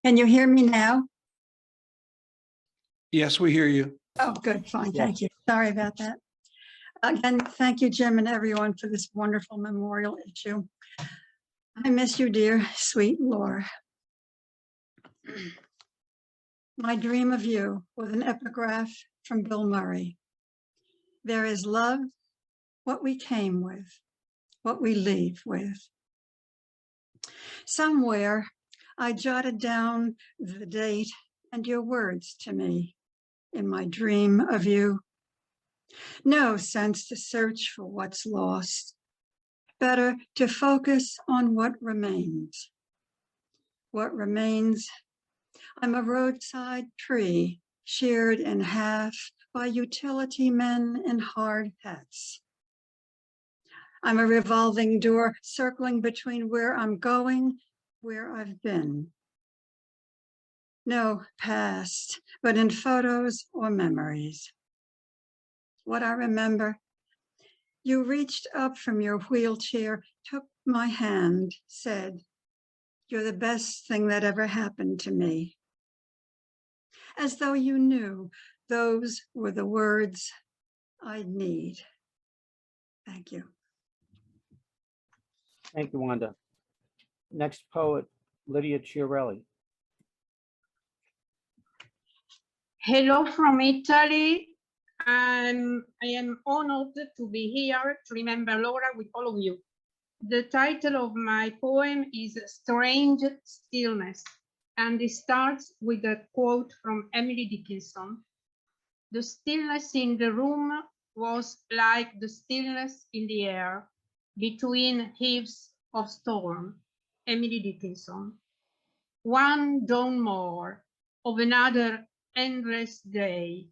Can you hear me now? Yes, we hear you. Oh, good, fine, thank you. Sorry about that. Again, thank you, Jim, and everyone for this wonderful memorial issue. I miss you, dear, sweet Laura. My dream of you with an epigraph from Bill Murray. There is love, what we came with, what we leave with. Somewhere I jotted down the date and your words to me in my dream of you. No sense to search for what's lost. Better to focus on what remains. What remains? I'm a roadside tree sheared in half by utility men in hard hats. I'm a revolving door circling between where I'm going, where I've been. No past, but in photos or memories. What I remember, you reached up from your wheelchair, took my hand, said, "You're the best thing that ever happened to me." As though you knew those were the words I'd need. Thank you. Thank you, Wanda. Next poet, Lydia Chiarelli. Hello from Italy. I am honored to be here to remember Laura with all of you. The title of my poem is Strange Stillness, and it starts with a quote from Emily Dickinson. The stillness in the room was like the stillness in the air between heaves of storm. Emily Dickinson. One dawn more of another endless day.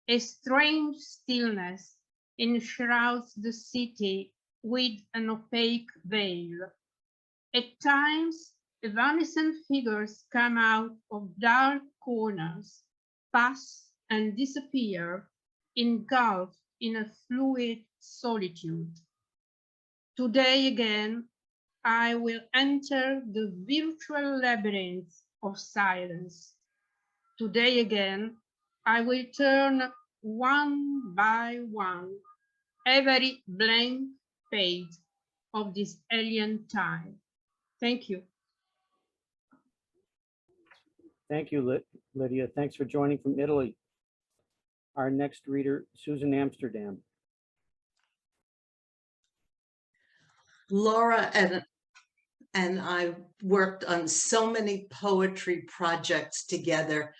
A strange stillness enshrouds the city with an opaque veil. At times, evanescent figures come out of dark corners, pass and disappear, engulfed in a fluid solitude. Today again, I will enter the virtual labyrinth of silence. Today again, I will turn one by one every blank page of this alien time. Thank you. Thank you, Lydia. Thanks for joining from Italy. Our next reader, Susan Amsterdam. Laura and I worked on so many poetry projects together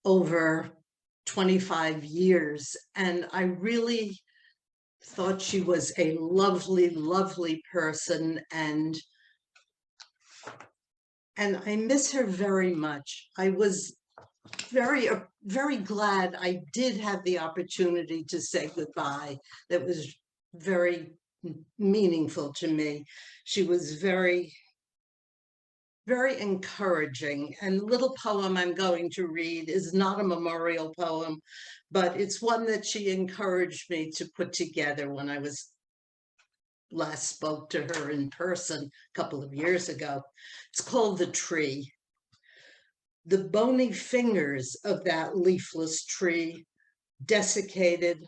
over 25 years, and I really thought she was a lovely, lovely person, and I miss her very much. I was very glad I did have the opportunity to say goodbye. That was very meaningful to me. She was very very encouraging. And the little poem I'm going to read is not a memorial poem, but it's one that she encouraged me to put together when I last spoke to her in person a couple of years ago. It's called The Tree. The bony fingers of that leafless tree, desiccated,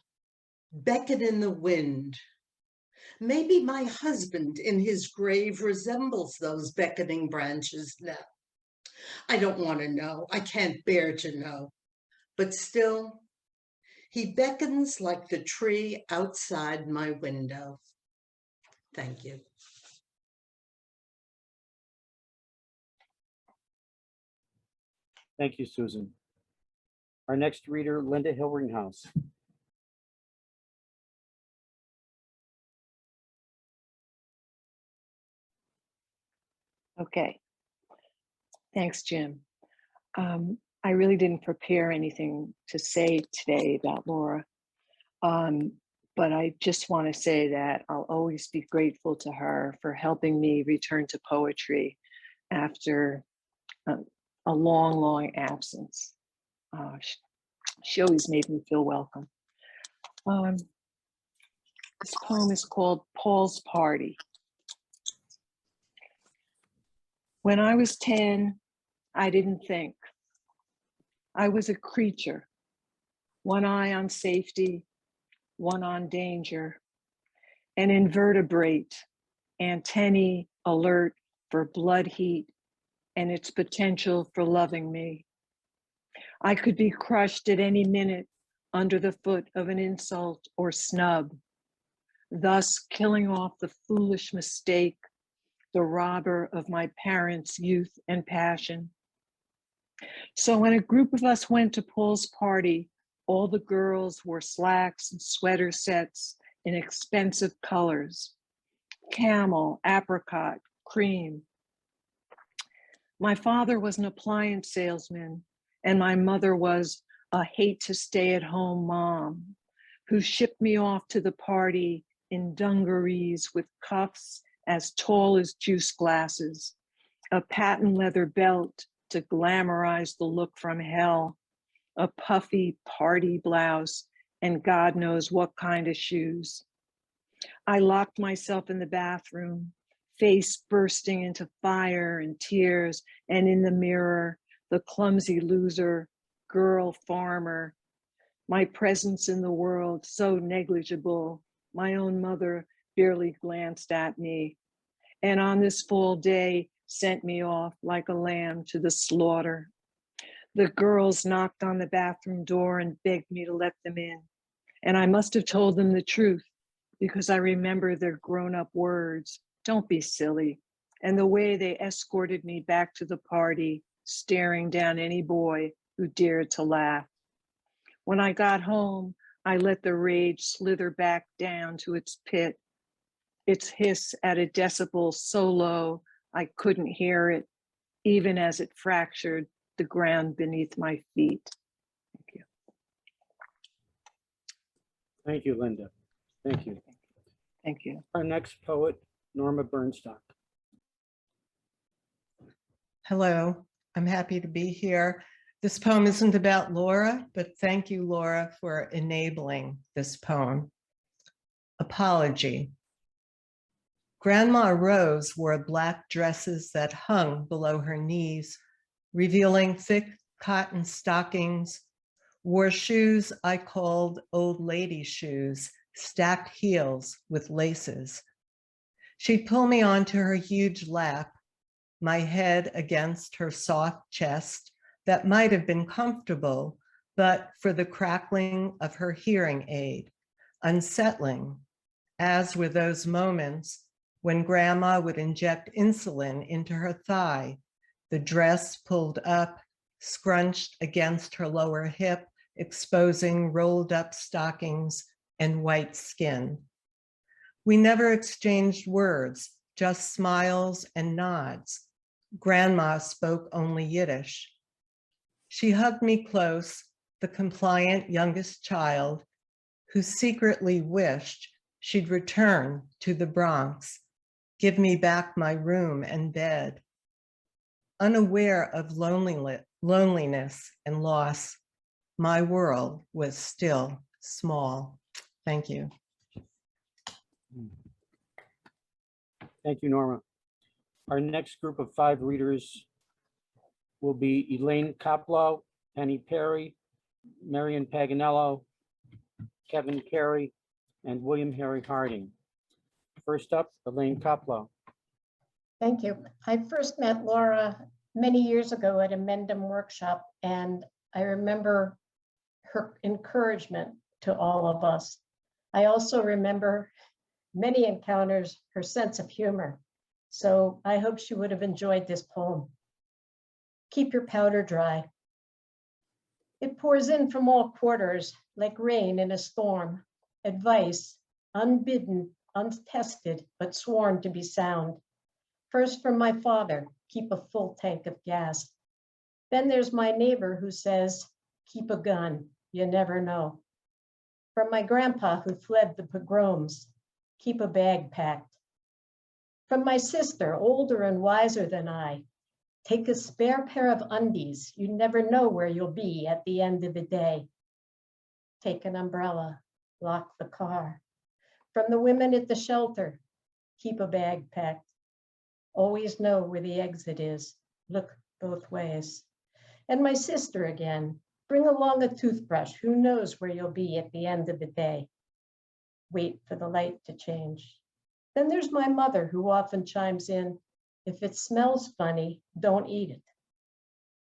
beckon in the wind. Maybe my husband in his grave resembles those beckoning branches now. I don't want to know. I can't bear to know. But still, he beckons like the tree outside my window. Thank you. Thank you, Susan. Our next reader, Linda Hillringhouse. Okay, thanks, Jim. I really didn't prepare anything to say today about Laura, but I just want to say that I'll always be grateful to her for helping me return to poetry after a long, long absence. She always made me feel welcome. This poem is called Paul's Party. When I was 10, I didn't think. I was a creature, one eye on safety, one on danger, an invertebrate, antennae alert for blood heat and its potential for loving me. I could be crushed at any minute under the foot of an insult or snub, thus killing off the foolish mistake, the robber of my parents' youth and passion. So when a group of us went to Paul's party, all the girls wore slacks and sweater sets in expensive colors, camel, apricot, cream. My father was an appliance salesman, and my mother was a hate-to-stay-at-home mom who shipped me off to the party in dungarees with cuffs as tall as juice glasses, a patent leather belt to glamorize the look from hell, a puffy party blouse, and God knows what kind of shoes. I locked myself in the bathroom, face bursting into fire and tears, and in the mirror, the clumsy loser, girl farmer, my presence in the world so negligible, my own mother barely glanced at me, and on this fall day sent me off like a lamb to the slaughter. The girls knocked on the bathroom door and begged me to let them in, and I must have told them the truth because I remember their grown-up words, "Don't be silly," and the way they escorted me back to the party, staring down any boy who dared to laugh. When I got home, I let the rage slither back down to its pit, its hiss at a decibel so low I couldn't hear it, even as it fractured the ground beneath my feet. Thank you. Thank you, Linda. Thank you. Thank you. Our next poet, Norma Bernstock. Hello, I'm happy to be here. This poem isn't about Laura, but thank you, Laura, for enabling this poem. Apology. Grandma Rose wore black dresses that hung below her knees, revealing thick cotton stockings, wore shoes I called old lady shoes, stacked heels with laces. She'd pull me onto her huge lap, my head against her soft chest that might have been comfortable, but for the crackling of her hearing aid, unsettling, as were those moments when Grandma would inject insulin into her thigh, the dress pulled up, scrunched against her lower hip, exposing rolled up stockings and white skin. We never exchanged words, just smiles and nods. Grandma spoke only Yiddish. She hugged me close, the compliant youngest child, who secretly wished she'd return to the Bronx, give me back my room and bed. unaware of loneliness and loss, my world was still small. Thank you. Thank you, Norma. Our next group of 5 readers will be Elaine Koplow, Penny Perry, Marion Paganello, Kevin Carey, and William Harry Harding. First up, Elaine Koplow. Thank you. I first met Laura many years ago at a Mendham workshop, and I remember her encouragement to all of us. I also remember many encounters, her sense of humor. So I hope she would have enjoyed this poem. Keep your powder dry. It pours in from all quarters like rain in a storm. Advice, unbidden, untested, but sworn to be sound. First from my father, keep a full tank of gas. Then there's my neighbor who says, keep a gun, you never know. From my grandpa who fled the pogroms, keep a bag packed. From my sister, older and wiser than I, take a spare pair of undies. You never know where you'll be at the end of the day. Take an umbrella, lock the car. From the women at the shelter, keep a bag packed. Always know where the exit is. Look both ways. And my sister again, bring along a toothbrush. Who knows where you'll be at the end of the day. Wait for the light to change. Then there's my mother who often chimes in, if it smells funny, don't eat it.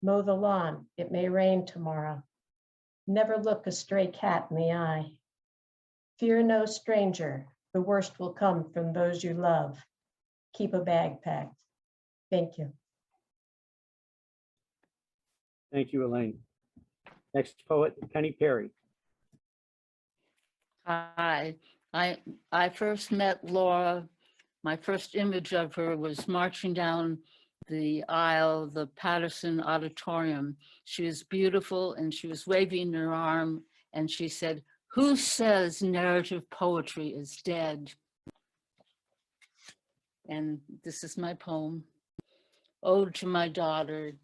Mow the lawn, it may rain tomorrow. Never look a stray cat in the eye. Fear no stranger, the worst will come from those you love. Keep a bag packed. Thank you. Thank you, Elaine. Next poet, Penny Perry. Hi, I first met Laura. My first image of her was marching down the aisle of the Patterson Auditorium. She was beautiful and she was waving her arm and she said, "Who says narrative poetry is dead?" And this is my poem, Ode to My Daughter.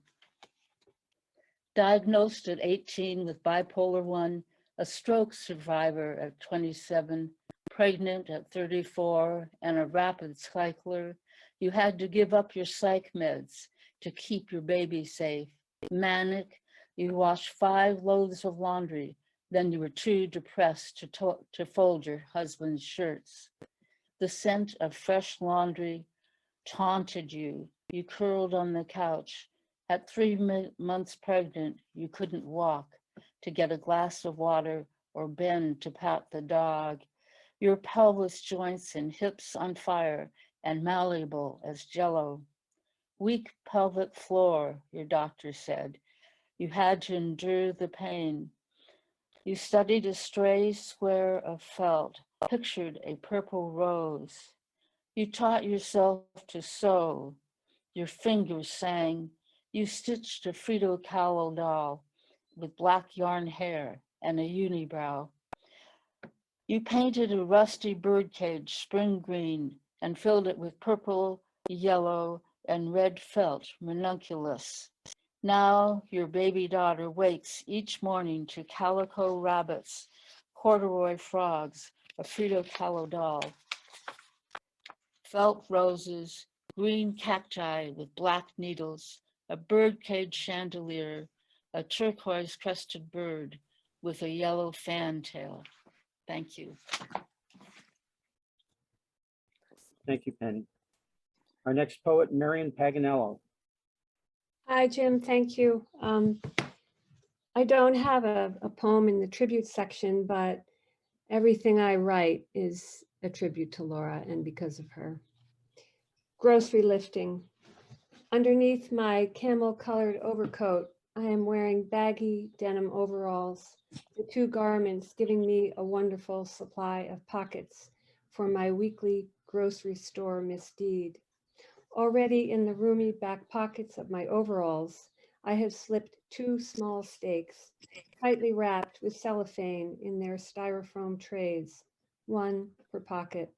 Diagnosed at 18 with bipolar 1, a stroke survivor at 27, pregnant at 34, and a rapid cycler, you had to give up your psych meds to keep your baby safe. Manic, you washed 5 loads of laundry, then you were too depressed to fold your husband's shirts. The scent of fresh laundry taunted you. You curled on the couch. At 3 months pregnant, you couldn't walk to get a glass of water or bend to pat the dog. Your pelvis joints and hips on fire and malleable as jello. Weak pelvic floor, your doctor said. You had to endure the pain. You studied a stray square of felt, pictured a purple rose. You taught yourself to sew. Your fingers sang. You stitched a Frida Kahlo doll with black yarn hair and a unibrow. You painted a rusty birdcage spring green and filled it with purple, yellow, and red felt ranunculus. Now your baby daughter wakes each morning to calico rabbits, corduroy frogs, a Frida Kahlo doll, felt roses, green cacti with black needles, a birdcage chandelier, a turquoise crested bird with a yellow fantail. Thank you. Thank you, Penny. Our next poet, Marion Paganello. Hi, Jim. Thank you. I don't have a poem in the tribute section, but everything I write is a tribute to Laura and because of her. Grocery lifting. Underneath my camel-colored overcoat, I am wearing baggy denim overalls, the 2 garments giving me a wonderful supply of pockets for my weekly grocery store misdeed. Already in the roomy back pockets of my overalls, I have slipped 2 small steaks, tightly wrapped with cellophane in their styrofoam trays, 1 per pocket.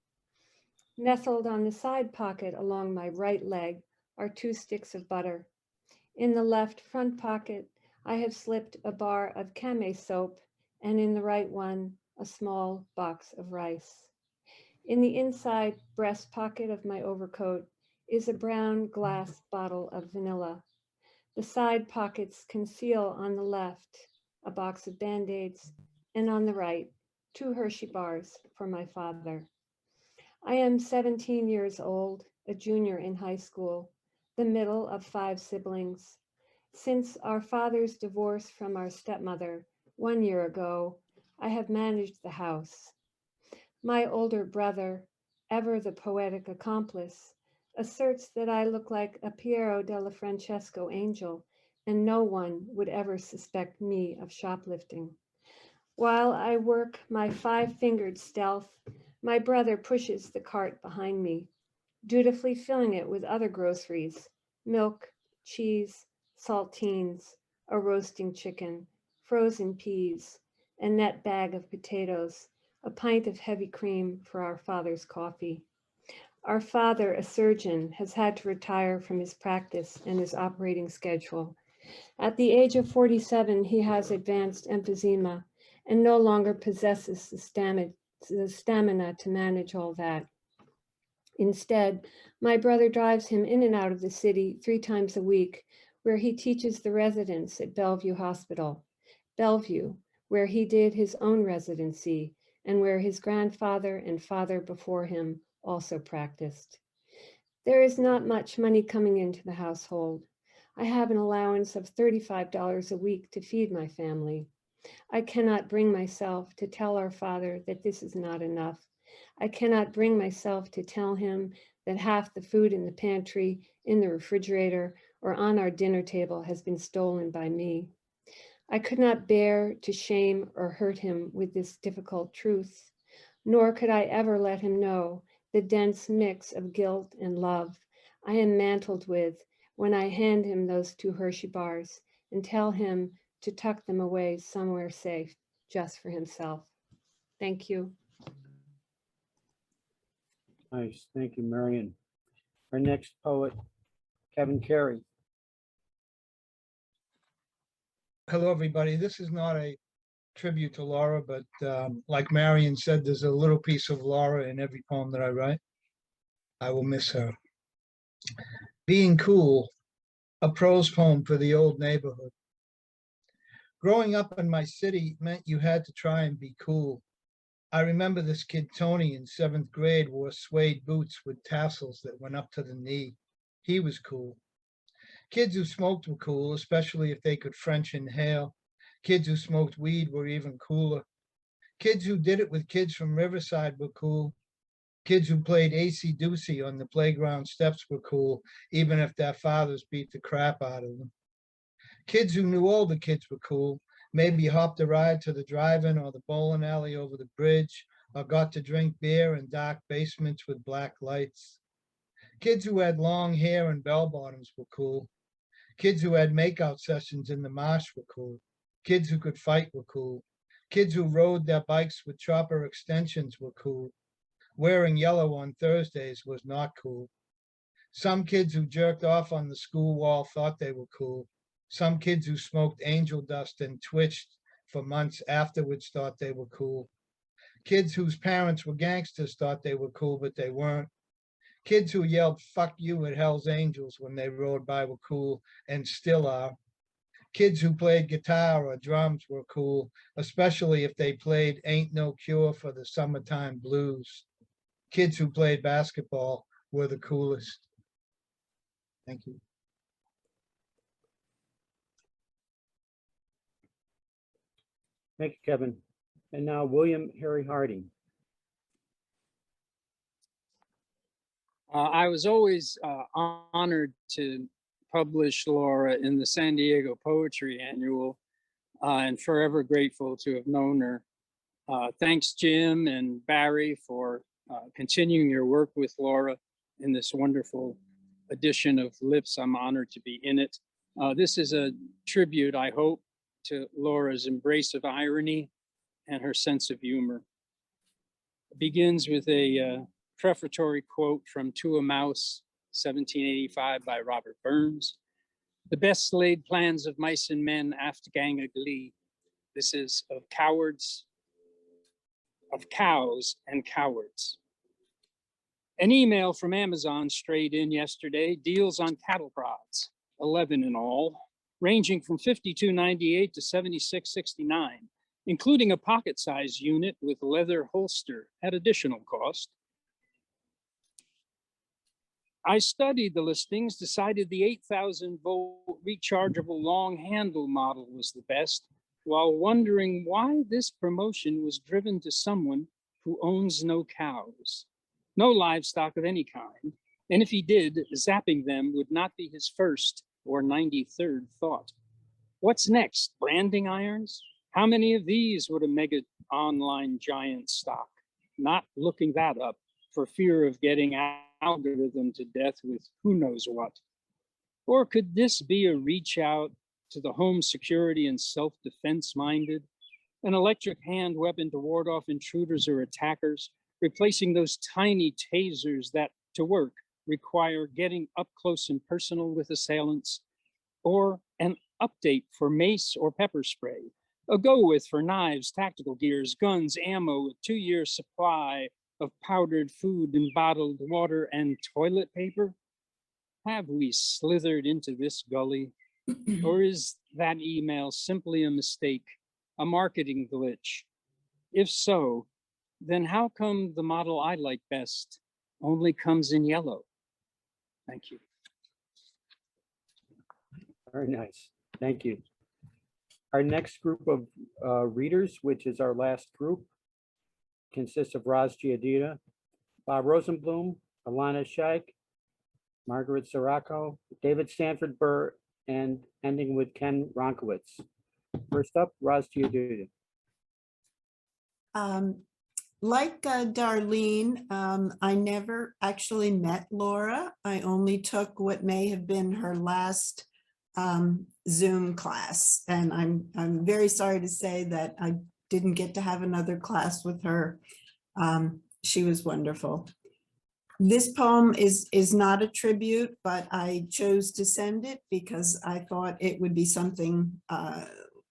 Nestled on the side pocket along my right leg are 2 sticks of butter, In the left front pocket, I have slipped a bar of Kame soap, and in the right one, a small box of rice. In the inside breast pocket of my overcoat is a brown glass bottle of vanilla. The side pockets conceal on the left a box of Band-Aids, and on the right, 2 Hershey bars for my father. I am 17 years old, a junior in high school, the middle of 5 siblings. Since our father's divorce from our stepmother 1 year ago, I have managed the house. My older brother, ever the poetic accomplice, asserts that I look like a Piero della Francesco angel, and no one would ever suspect me of shoplifting. While I work my 5-fingered stealth, my brother pushes the cart behind me, dutifully filling it with other groceries: milk, cheese, saltines, a roasting chicken, frozen peas, a net bag of potatoes, a pint of heavy cream for our father's coffee. Our father, a surgeon, has had to retire from his practice and his operating schedule. At the age of 47, he has advanced emphysema and no longer possesses the stamina to manage all that. Instead, my brother drives him in and out of the city 3 times a week, where he teaches the residents at Bellevue Hospital. Bellevue, where he did his own residency and where his grandfather and father before him also practiced. There is not much money coming into the household. I have an allowance of $35 a week to feed my family. I cannot bring myself to tell our father that this is not enough. I cannot bring myself to tell him that half the food in the pantry, in the refrigerator, or on our dinner table has been stolen by me. I could not bear to shame or hurt him with this difficult truth, nor could I ever let him know the dense mix of guilt and love I am mantled with when I hand him those 2 Hershey bars and tell him to tuck them away somewhere safe just for himself. Thank you. Nice, thank you, Marion. Our next poet, Kevin Carey. Hello, everybody. This is not a tribute to Laura, but like Marion said, there's a little piece of Laura in every poem that I write. I will miss her. Being Cool, a prose poem for the old neighborhood. Growing up in my city meant you had to try and be cool. I remember this kid, Tony, in 7th grade wore suede boots with tassels that went up to the knee. He was cool. Kids who smoked were cool, especially if they could French inhale. Kids who smoked weed were even cooler. Kids who did it with kids from Riverside were cool. Kids who played AC-doocy on the playground steps were cool, even if their fathers beat the crap out of them. Kids who knew older kids were cool, maybe hopped a ride to the drive-in or the bowling alley over the bridge, or got to drink beer in dark basements with black lights. Kids who had long hair and bell-bottoms were cool. Kids who had makeout sessions in the marsh were cool. Kids who could fight were cool. Kids who rode their bikes with chopper extensions were cool. Wearing yellow on Thursdays was not cool. Some kids who jerked off on the school wall thought they were cool. Some kids who smoked angel dust and twitched for months afterwards thought they were cool. Kids whose parents were gangsters thought they were cool, but they weren't. Kids who yelled "fuck you" at Hell's Angels when they rode by were cool and still are. Kids who played guitar or drums were cool, especially if they played Ain't No Cure for the Summertime Blues. Kids who played basketball were the coolest. Thank you. Thank you, Kevin. And now William Harry Harding. I was always honored to publish Laura in the San Diego Poetry Annual and forever grateful to have known her. Thanks, Jim and Barry, for continuing your work with Laura in this wonderful edition of Lips. I'm honored to be in it. This is a tribute, I hope, to Laura's embrace of irony and her sense of humor. It begins with a prefatory quote from To a Mouse, 1785 by Robert Burns. The best laid plans of mice and men aft gang a glee. This is of cowards, of cows and cowards. An email from Amazon strayed in yesterday, deals on cattle prods, 11 in all, ranging from $52.98 to $76.69, including a pocket-sized unit with leather holster at additional cost. I studied the listings, decided the 8,000-volt rechargeable long handle model was the best, while wondering why this promotion was driven to someone who owns no cows, no livestock of any kind, and if he did, zapping them would not be his first or 93rd thought. What's next? Branding irons? How many of these would a mega online giant stock? Not looking that up for fear of getting algorithm to death with who knows what. Or could this be a reach out to the home security and self-defense minded, an electric hand weapon to ward off intruders or attackers, replacing those tiny tasers that, to work, require getting up close and personal with assailants, or an update for mace or pepper spray, a go with for knives, tactical gears, guns, ammo, a 2-year supply of powdered food and bottled water and toilet paper? Have we slithered into this gully? Or is that email simply a mistake, a marketing glitch? If so, then how come the model I like best only comes in yellow? Thank you. Very nice. Thank you. Our next group of readers, which is our last group, consists of Roz Giardina, Bob Rosenblum, Alana Scheik, Margaret Sirocco, David Stanford Burr, and ending with Ken Ronkowitz. First up, Roz Giardina. Like Darlene, I never actually met Laura. I only took what may have been her last Zoom class. And I'm very sorry to say that I didn't get to have another class with her. She was wonderful. This poem is not a tribute, but I chose to send it because I thought it would be something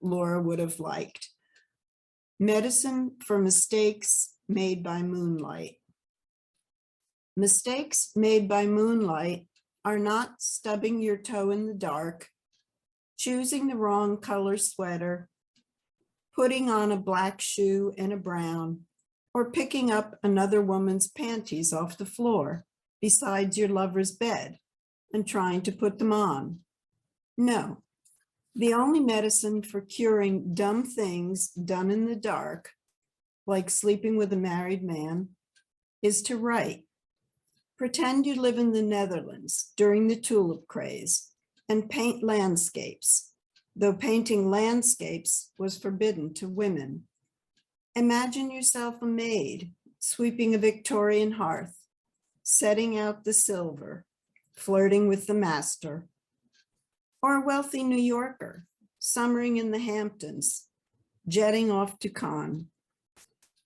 Laura would have liked. Medicine for mistakes made by moonlight. Mistakes made by moonlight are not stubbing your toe in the dark, choosing the wrong color sweater, putting on a black shoe and a brown, or picking up another woman's panties off the floor beside your lover's bed and trying to put them on. No, the only medicine for curing dumb things done in the dark, like sleeping with a married man, is to write. Pretend you live in the Netherlands during the tulip craze and paint landscapes, though painting landscapes was forbidden to women. Imagine yourself a maid sweeping a Victorian hearth, setting out the silver, flirting with the master, or a wealthy New Yorker summering in the Hamptons, jetting off to Cannes.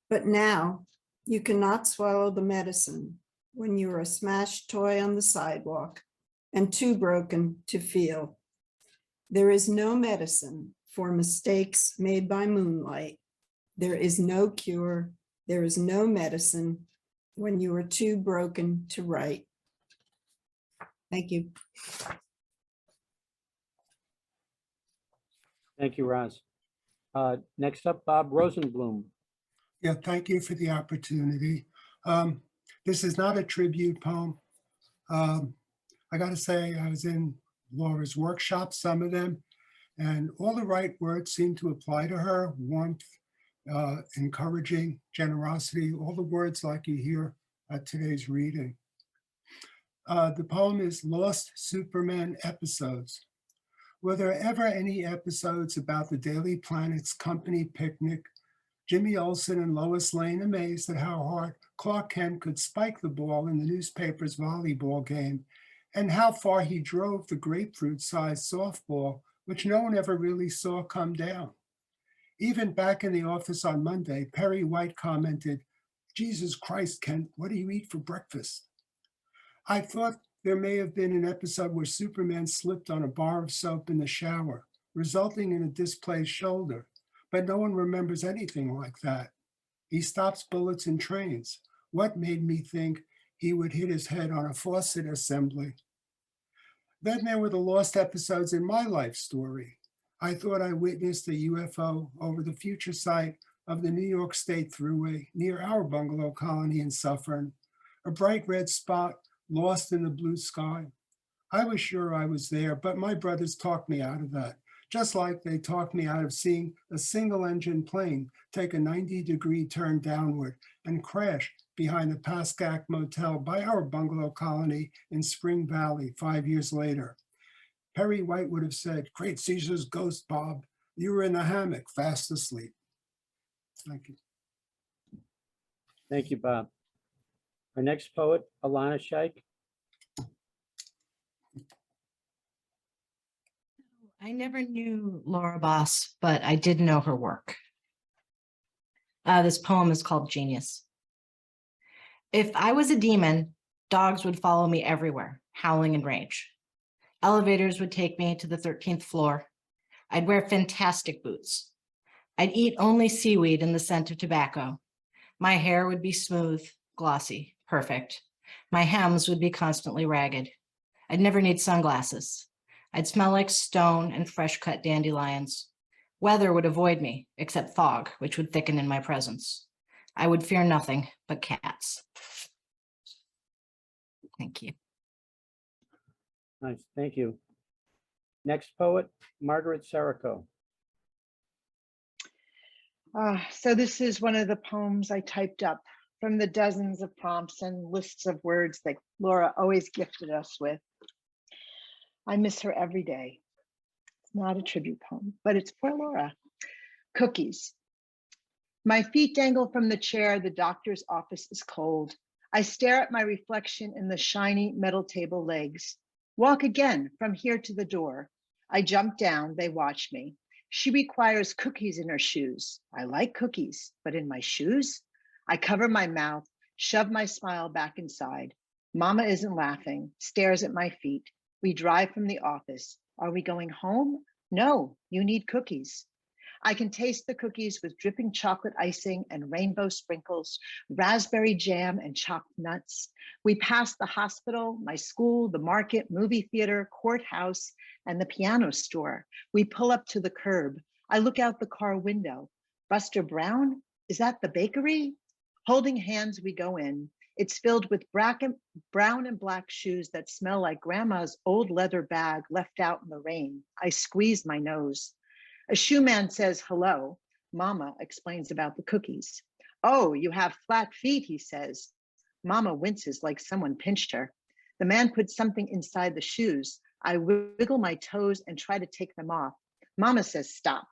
But now you cannot swallow the medicine when you are a smashed toy on the sidewalk and too broken to feel. There is no medicine for mistakes made by moonlight. There is no cure. There is no medicine when you are too broken to write. Thank you. Thank you, Roz. Next up, Bob Rosenblum. Yeah, thank you for the opportunity. This is not a tribute poem. I gotta say, I was in Laura's workshop, some of them, and all the right words seem to apply to her: warmth, encouraging, generosity, all the words like you hear at today's reading. The poem is Lost Superman Episodes. Were there ever any episodes about the Daily Planet's company picnic, Jimmy Olsen and Lois Lane amazed at how hard Clark Kent could spike the ball in the newspaper's volleyball game, and how far he drove the grapefruit-sized softball, which no one ever really saw come down? Even back in the office on Monday, Perry White commented, "Jesus Christ, Kent, what do you eat for breakfast?" I thought There may have been an episode where Superman slipped on a bar of soap in the shower, resulting in a displaced shoulder, but no one remembers anything like that. He stops bullets in trains. What made me think he would hit his head on a faucet assembly? Then there were the lost episodes in my life story. I thought I witnessed a UFO over the future site of the New York State Thruway near our bungalow colony in Suffern, a bright red spot lost in the blue sky. I was sure I was there, but my brothers talked me out of that, just like they talked me out of seeing a single-engine plane take a 90-degree turn downward and crash behind the Pascack Motel by our bungalow colony in Spring Valley 5 years later. Perry White would have said, "Great Caesar's ghost, Bob. You were in the hammock, fast asleep." Thank you. Thank you, Bob. Our next poet, Alana Shaikh. I never knew Laura Boss, but I did know her work. This poem is called Genius. If I was a demon, dogs would follow me everywhere, howling in rage. Elevators would take me to the 13th floor. I'd wear fantastic boots. I'd eat only seaweed in the scent of tobacco. My hair would be smooth, glossy, perfect. My hems would be constantly ragged. I'd never need sunglasses. I'd smell like stone and fresh cut dandelions. Weather would avoid me, except fog, which would thicken in my presence. I would fear nothing but cats. Thank you. Nice, thank you. Next poet, Margaret Sarako. So this is one of the poems I typed up from the dozens of prompts and lists of words that Laura always gifted us with. I miss her every day. It's not a tribute poem, but it's for Laura. Cookies. My feet dangle from the chair. The doctor's office is cold. I stare at my reflection in the shiny metal table legs. Walk again from here to the door. I jump down. They watch me. She requires cookies in her shoes. I like cookies, but in my shoes? I cover my mouth, shove my smile back inside. Mama isn't laughing, stares at my feet. We drive from the office. Are we going home? No, you need cookies. I can taste the cookies with dripping chocolate icing and rainbow sprinkles, raspberry jam and chopped nuts. We pass the hospital, my school, the market, movie theater, courthouse, and the piano store. We pull up to the curb. I look out the car window. Buster Brown? Is that the bakery? Holding hands, we go in. It's filled with brown and black shoes that smell like grandma's old leather bag left out in the rain. I squeeze my nose. A shoe man says hello. Mama explains about the cookies. Oh, you have flat feet, he says. Mama winces like someone pinched her. The man puts something inside the shoes. I wiggle my toes and try to take them off. Mama says stop.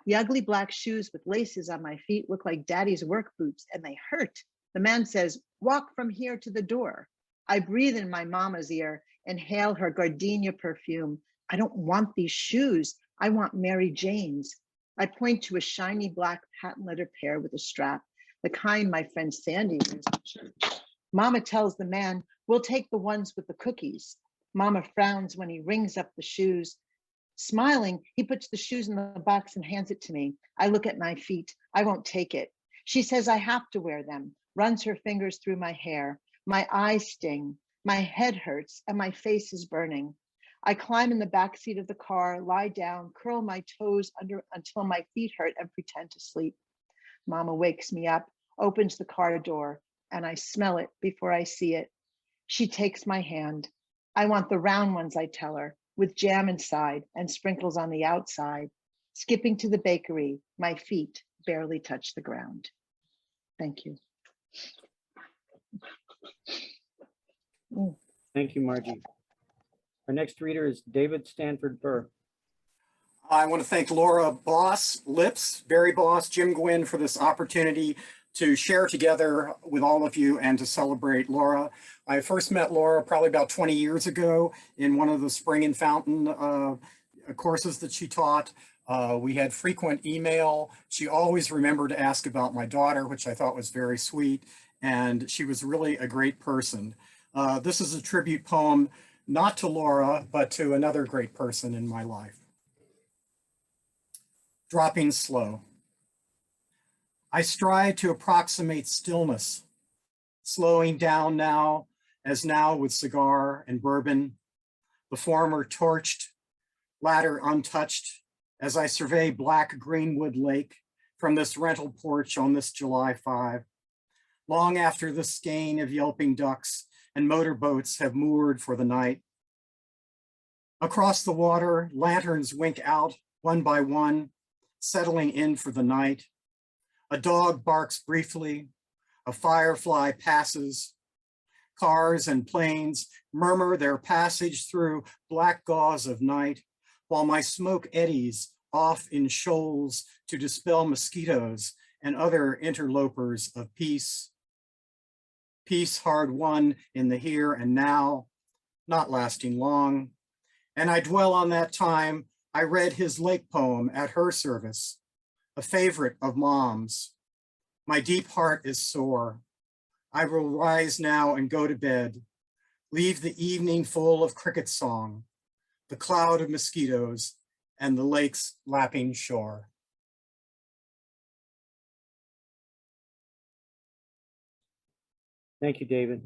The ugly black shoes with laces on my feet look like daddy's work boots and they hurt. The man says, walk from here to the door. I breathe in my mama's ear, inhale her gardenia perfume. I don't want these shoes. I want Mary Jane's. I point to a shiny black patent leather pair with a strap, the kind my friend Sandy wears to church. Mama tells the man, we'll take the ones with the cookies. Mama frowns when he rings up the shoes. Smiling, he puts the shoes in the box and hands it to me. I look at my feet. I won't take it. She says I have to wear them, runs her fingers through my hair. My eyes sting, my head hurts, and my face is burning. I climb in the back seat of the car, lie down, curl my toes under until my feet hurt and pretend to sleep. Mama wakes me up, opens the car door, and I smell it before I see it. She takes my hand. I want the round ones, I tell her, with jam inside and sprinkles on the outside. Skipping to the bakery, my feet barely touch the ground. Thank you. Thank you, Margie. Our next reader is David Stanford Burr. I want to thank Laura Boss, Lips, Barry Boss, Jim Gwynn for this opportunity to share together with all of you and to celebrate Laura. I first met Laura probably about 20 years ago in one of the Spring and Fountain courses that she taught. We had frequent email. She always remembered to ask about my daughter, which I thought was very sweet. And she was really a great person. This is a tribute poem, not to Laura, but to another great person in my life. Dropping slow. I strive to approximate stillness, slowing down now, as now with cigar and bourbon, the former torched, latter untouched, as I survey black Greenwood Lake from this rental porch on this July 5, long after the skein of yelping ducks and motorboats have moored for the night. Across the water, lanterns wink out one by one, settling in for the night. A dog barks briefly, a firefly passes. Cars and planes murmur their passage through black gauze of night, while my smoke eddies off in shoals to dispel mosquitoes and other interlopers of peace. Peace hard won in the here and now, not lasting long. And I dwell on that time I read his lake poem at her service, a favorite of Mom's. My deep heart is sore. I will rise now and go to bed, leave the evening full of cricket song, the cloud of mosquitoes, and the lake's lapping shore. Thank you, David.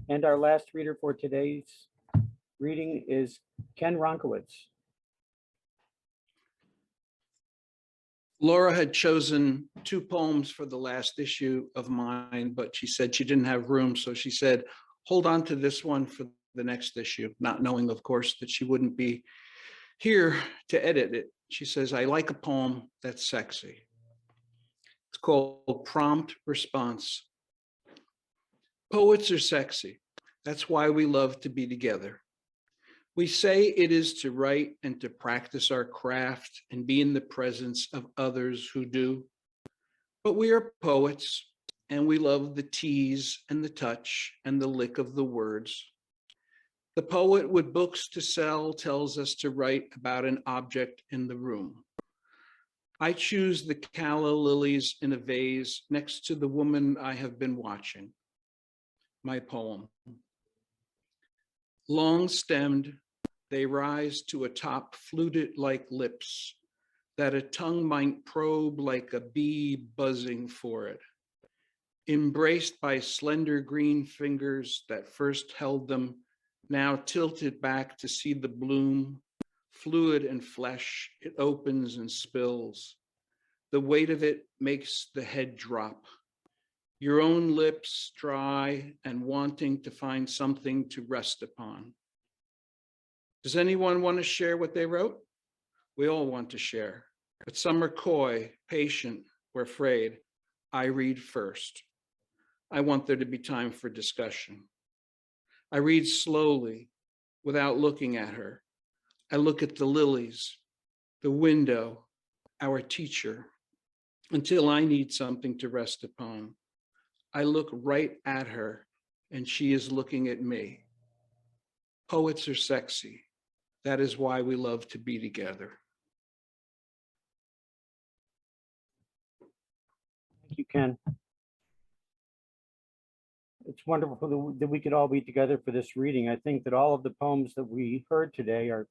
And our last reader for today's reading is Ken Ronkowitz. Laura had chosen 2 poems for the last issue of mine, but she said she didn't have room. So she said, hold on to this one for the next issue, not knowing, of course, that she wouldn't be here to edit it. She says, I like a poem that's sexy. It's called Prompt Response. Poets are sexy. That's why we love to be together. We say it is to write and to practice our craft and be in the presence of others who do. But we are poets and we love the tease and the touch and the lick of the words. The poet with books to sell tells us to write about an object in the room. I choose the calla lilies in a vase next to the woman I have been watching. My poem. Long stemmed, they rise to atop fluted like lips that a tongue might probe like a bee buzzing for it. Embraced by slender green fingers that first held them, now tilted back to see the bloom, fluid and flesh, it opens and spills. The weight of it makes the head drop. Your own lips dry and wanting to find something to rest upon. Does anyone want to share what they wrote? We all want to share, but some are coy, patient, or afraid. I read first. I want there to be time for discussion. I read slowly, without looking at her. I look at the lilies, the window, our teacher, until I need something to rest upon. I look right at her and she is looking at me. Poets are sexy. That is why we love to be together. Thank you, Ken. It's wonderful that we could all be together for this reading. I think that all of the poems that we heard today are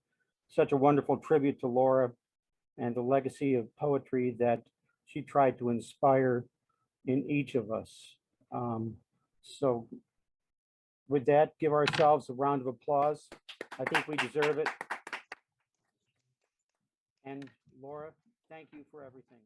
such a wonderful tribute to Laura and the legacy of poetry that she tried to inspire in each of us. So with that, give ourselves a round of applause. I think we deserve it. And Laura, thank you for everything.